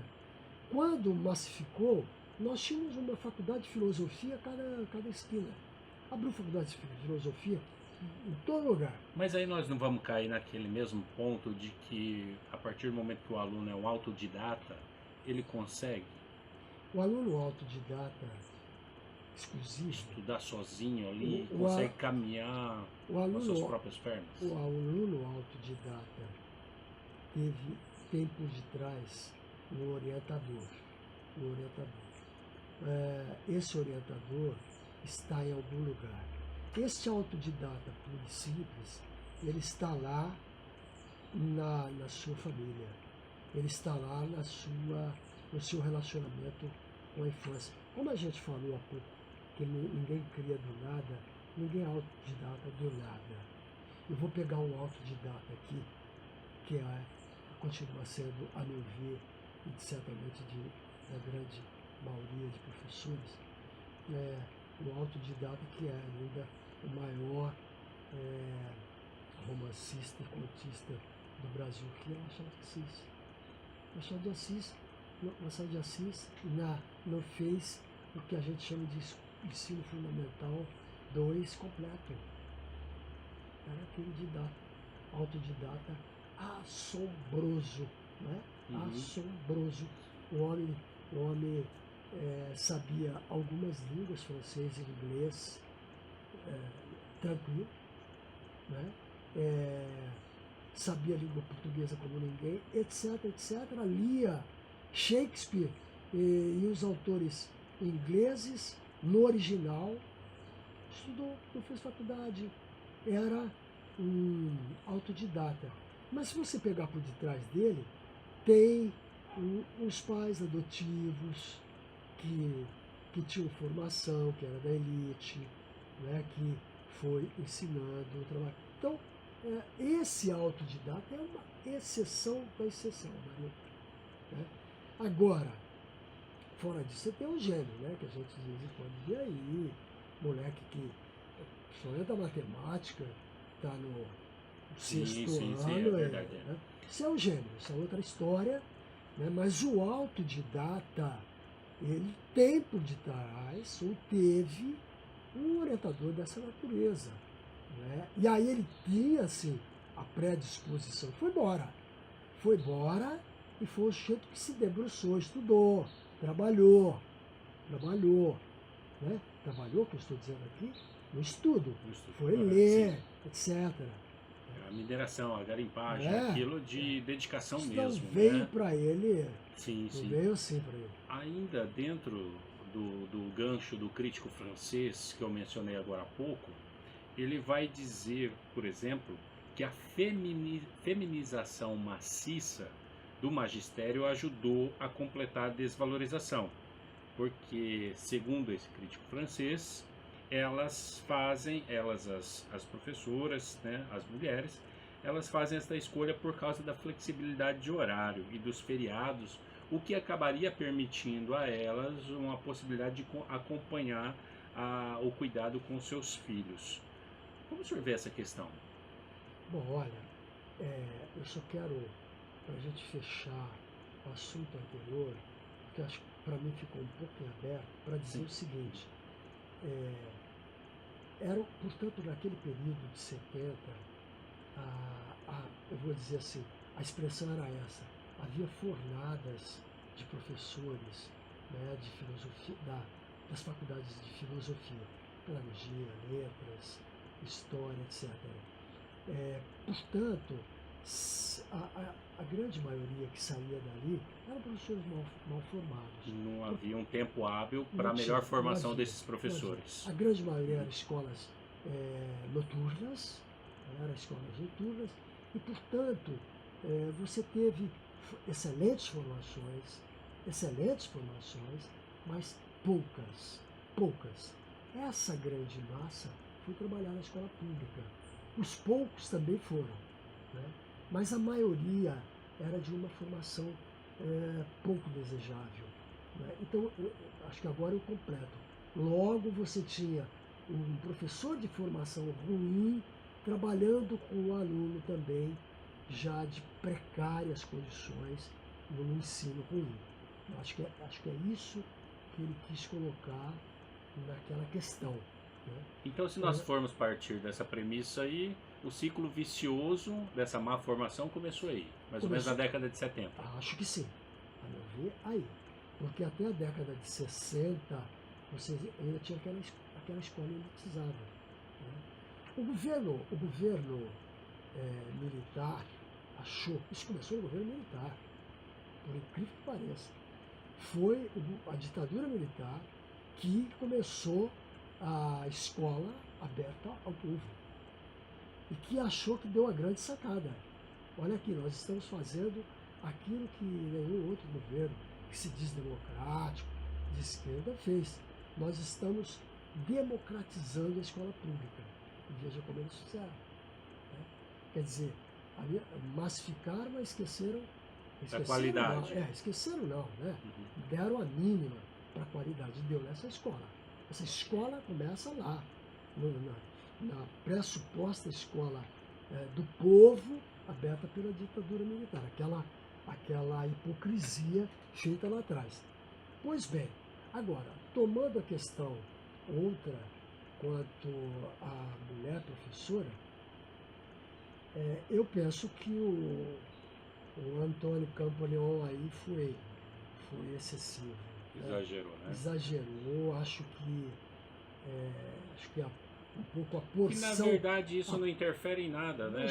Quando massificou, nós tínhamos uma faculdade de filosofia a cada esquina. Abriu faculdade de filosofia em todo lugar. Mas aí nós não vamos cair naquele mesmo ponto de que, a partir do momento que o aluno é um autodidata, ele consegue... O aluno autodidata exclusivo... Estudar sozinho ali, consegue caminhar com as suas próprias pernas. O aluno autodidata tem por detrás um orientador. Esse orientador está em algum lugar. Este autodidata puro e simples, ele está lá na sua família. Ele está lá no seu relacionamento com a infância. Como a gente falou há pouco, que ninguém cria do nada, ninguém é autodidata do nada. Eu vou pegar um autodidata aqui, que continua sendo, a meu ver, e certamente da grande maioria de professores, um autodidata que é ainda o maior romancista e contista do Brasil, que é Machado de Assis. Machado de Assis não fez o que a gente chama de ensino fundamental 2 completo. Era aquele autodidata assombroso, né? Assombroso. O homem sabia algumas línguas, francês e inglês, tranquilo, né? Sabia a língua portuguesa como ninguém, etc, etc. Lia Shakespeare e os autores ingleses no original, estudou, não fez faculdade, era um autodidata. Mas se você pegar por detrás dele, tem os pais adotivos que tinham formação, que era da elite, né, que foi ensinando o trabalho. Então, esse autodidata é uma exceção da exceção, Maria. Né? Agora, fora disso, você tem o gênio, né, que a gente de vez em quando vê aí, moleque que sonha da matemática, está no sexto ano. Sim, é verdade. Né? Isso é o gênio, isso é outra história, né? Mas o autodidata, ele tem por detrás, ou teve, um orientador dessa natureza. Né? E aí ele tinha, assim, a predisposição, foi embora e foi o sujeito que se debruçou, estudou, trabalhou, né? Trabalhou, que eu estou dizendo aqui, no estudo, foi ler, etc. A mineração, a garimpagem, aquilo de dedicação isso mesmo. Não veio né? para ele, sim. Veio assim para ele. Ainda dentro do gancho do crítico francês, que eu mencionei agora há pouco, ele vai dizer, por exemplo, que a feminização maciça do magistério ajudou a completar a desvalorização, porque, segundo esse crítico francês, as professoras, né, as mulheres, elas fazem essa escolha por causa da flexibilidade de horário e dos feriados, o que acabaria permitindo a elas uma possibilidade de acompanhar o cuidado com seus filhos. Como o senhor vê essa questão? Bom, olha, eu só quero, para a gente fechar o assunto anterior, porque acho que para mim ficou um pouco em aberto, para dizer o seguinte, era, portanto, naquele período de 70, eu vou dizer assim, a expressão era essa, havia fornadas de professores, né, de filosofia, das faculdades de filosofia, pedagogia, letras, história, etc. Portanto, a grande maioria que saía dali eram professores mal formados. Não havia um tempo hábil para a melhor formação desses professores. A grande maioria eram escolas noturnas, e, portanto, você teve excelentes formações, mas poucas. Essa grande massa foi trabalhar na escola pública. Os poucos também foram, né? Mas a maioria era de uma formação pouco desejável, né? Então, acho que agora eu completo. Logo, você tinha um professor de formação ruim trabalhando com o aluno também já de precárias condições no ensino ruim. Eu acho que é isso que ele quis colocar naquela questão, né? Então, se nós formos partir dessa premissa aí, o ciclo vicioso dessa má formação começou aí, mais ou menos na década de 70. Acho que sim, a meu ver, aí. Porque até a década de 60, você ainda tinha aquela escola elitizada, né? O governo militar achou, isso começou no governo militar, por incrível que pareça, foi a ditadura militar que começou a escola aberta ao povo e que achou que deu a grande sacada. Olha aqui, nós estamos fazendo aquilo que nenhum outro governo que se diz democrático, de esquerda, fez. Nós estamos democratizando a escola pública. E veja como eles fizeram, né? Quer dizer, massificaram, mas esqueceram da qualidade. Não, esqueceram não, né? Deram a mínima para a qualidade. Deu nessa escola. Essa escola começa lá, na pressuposta escola do povo, aberta pela ditadura militar. Aquela hipocrisia feita lá atrás. Pois bem, agora, tomando a questão outra quanto à mulher professora, eu penso que o Antônio Campoleon aí foi excessivo. Exagerou, né? Exagerou, acho que um pouco a porção... E na verdade isso não interfere em nada, né?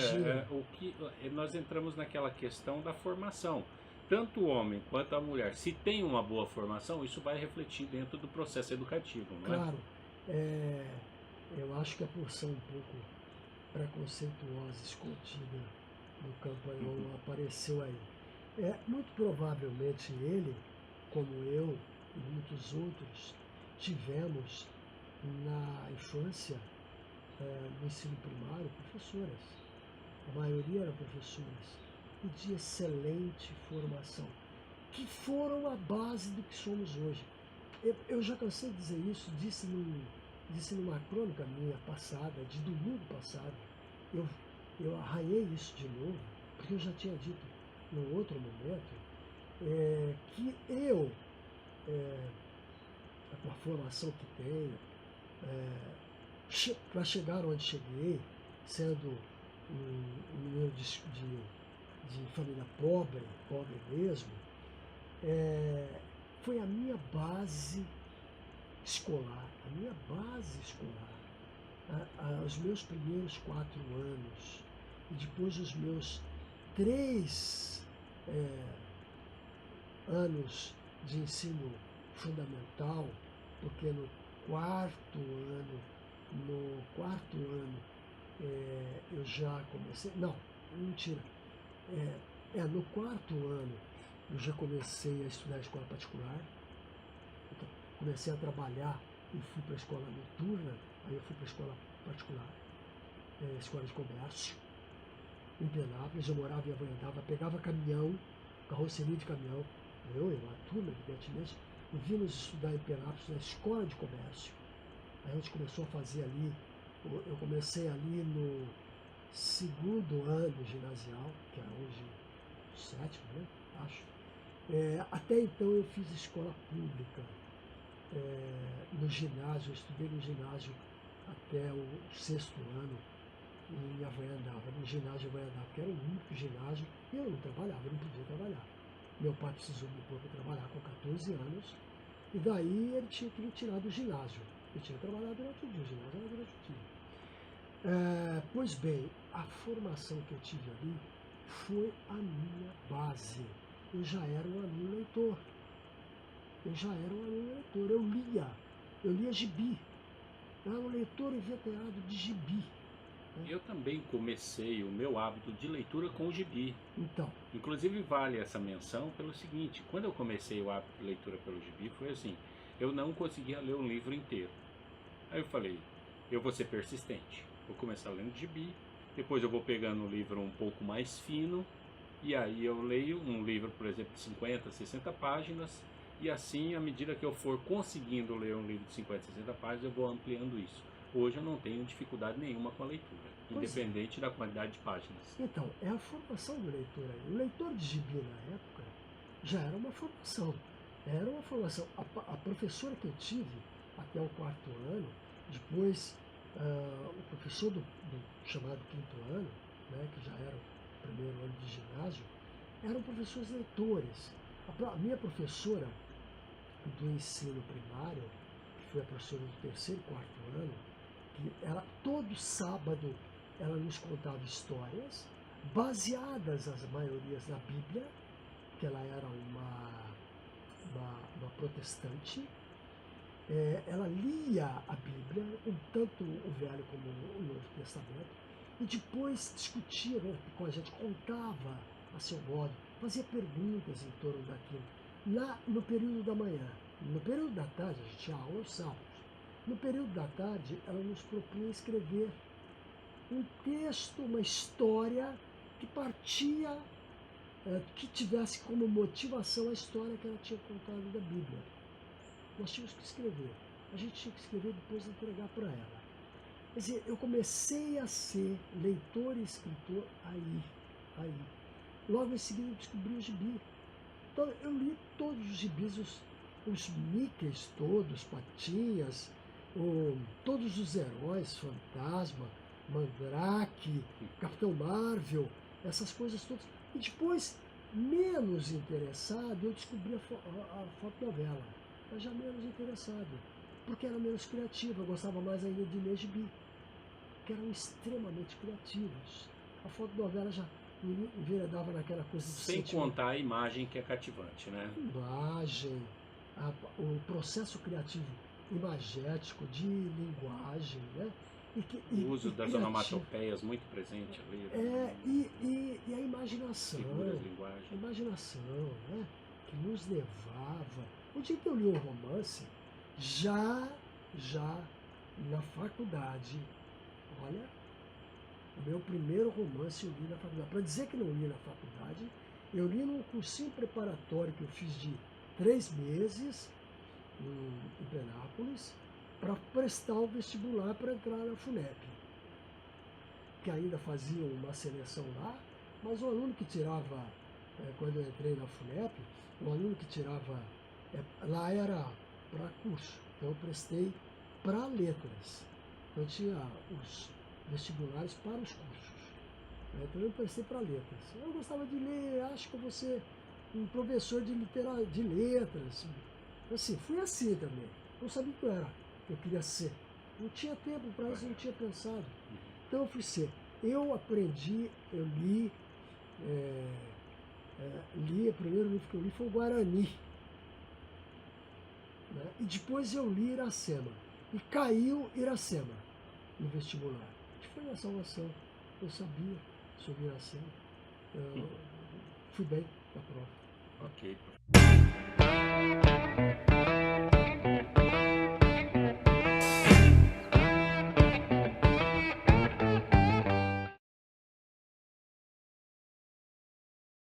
Nós entramos naquela questão da formação. Tanto o homem quanto a mulher, se tem uma boa formação, isso vai refletir dentro do processo educativo, não é? Claro, eu acho que a porção um pouco preconceituosa, escondida no Campanhão apareceu aí. Muito provavelmente ele, como eu e muitos outros, tivemos na infância, no ensino primário, professoras. A maioria eram professoras e de excelente formação, que foram a base do que somos hoje. Eu já cansei de dizer isso, disse numa crônica minha passada, de domingo passado. Eu arranhei isso de novo, porque eu já tinha dito num outro momento que eu, com a formação que tenho, para chegar onde cheguei, sendo um menino de família pobre mesmo, foi a minha base escolar, os meus primeiros 4 anos e depois os meus 3 anos de ensino fundamental, porque no quarto ano eu já comecei, não, mentira, no quarto ano eu já comecei a estudar escola particular, então, comecei a trabalhar e fui para a escola noturna, aí eu fui para a escola particular, escola de comércio, em Penápolis. Eu morava em Avanhandava, pegava caminhão, carroceria de caminhão, eu e uma turma, evidentemente, e vimos estudar em Penápolis na escola de comércio. A gente começou a fazer ali, eu comecei ali no 2º ano ginasial, que é hoje o 7º, né? Acho. Até então eu fiz escola pública. No ginásio, eu estudei no ginásio até o 6º ano em Avanhandava, no ginásio Avanhandava, que era o único ginásio, e eu não trabalhava, eu não podia trabalhar. Meu pai precisou me pôr para trabalhar com 14 anos, e daí ele tinha que me tirar do ginásio. Eu tinha que trabalhar durante o dia, o ginásio era durante o dia. Pois bem, a formação que eu tive ali foi a minha base. Eu já era um aluno leitor. Eu lia gibi. Eu era um leitor inveterado de gibi. né? Eu também comecei o meu hábito de leitura com o gibi. Então, Inclusive vale essa menção pelo seguinte, quando eu comecei o hábito de leitura pelo gibi, foi assim, eu não conseguia ler um livro inteiro. Aí eu falei, eu vou ser persistente, vou começar lendo gibi, depois eu vou pegando um livro um pouco mais fino, e aí eu leio um livro, por exemplo, de 50, 60 páginas, e assim, à medida que eu for conseguindo ler um livro de 50, 60 páginas, eu vou ampliando isso. Hoje eu não tenho dificuldade nenhuma com a leitura, pois é. independente da quantidade de páginas. Então, é a formação do leitor aí. O leitor de gibi na época já era uma formação. Era uma formação. A professora que eu tive até o quarto ano, depois o professor do chamado quinto ano, né, que já era o primeiro ano de ginásio, eram professores leitores. A minha professora do ensino primário, que foi a professora do terceiro e quarto ano, que ela, todo sábado ela nos contava histórias baseadas, as maiorias, na Bíblia, que ela era uma protestante. Ela lia a Bíblia, tanto o Velho como o Novo Testamento, e depois discutia, né, com a gente, contava a seu modo, fazia perguntas em torno daquilo. Lá no período da manhã, no período da tarde, a gente tinha aula aos sábados. No período da tarde, ela nos propunha escrever um texto, uma história que partia, que tivesse como motivação a história que ela tinha contado da Bíblia. Nós tínhamos que escrever. A gente tinha que escrever e depois entregar para ela. Quer dizer, eu comecei a ser leitor e escritor aí. Logo em seguida eu descobri o gibi. Então eu li todos os gibis, os Mickeys todos, Patinhas, todos os heróis, Fantasma, Mandrake, Capitão Marvel, essas coisas todas. E depois, menos interessado, eu descobri a fotonovela. Mas já menos interessado, porque era menos criativo, eu gostava mais ainda de ler gibi, que eram extremamente criativos. A fotonovela já enveredava naquela coisa do Sem sentimento. contar a imagem que é cativante, né? Imagem, o processo criativo imagético, de linguagem, né? O uso das criativo. onomatopeias muito presente ali. E a imaginação. Figuras, linguagem. A imaginação, né? Que nos levava. O dia que eu li um romance, já na faculdade, olha, o meu primeiro romance eu li na faculdade. Para dizer que não li na faculdade, eu li num cursinho preparatório que eu fiz de 3 meses em Penápolis, para prestar o vestibular para entrar na FUNEP, que ainda faziam uma seleção lá, mas o aluno que tirava, quando eu entrei na FUNEP, o aluno que tirava, lá era para curso, então eu prestei para letras, então tinha os vestibulares para os cursos, então eu prestei para letras. Eu gostava de ler, acho que eu vou ser um professor de letras, assim, fui assim também, não sabia o que eu queria ser, não tinha tempo para isso, não tinha pensado, então eu fui ser. Eu aprendi, eu li, o primeiro livro que eu li foi o Guarani, né? E depois eu li Iracema, e caiu Iracema no vestibular, que foi a salvação. Eu sabia sobre Iracema, eu fui bem na prova. Ok.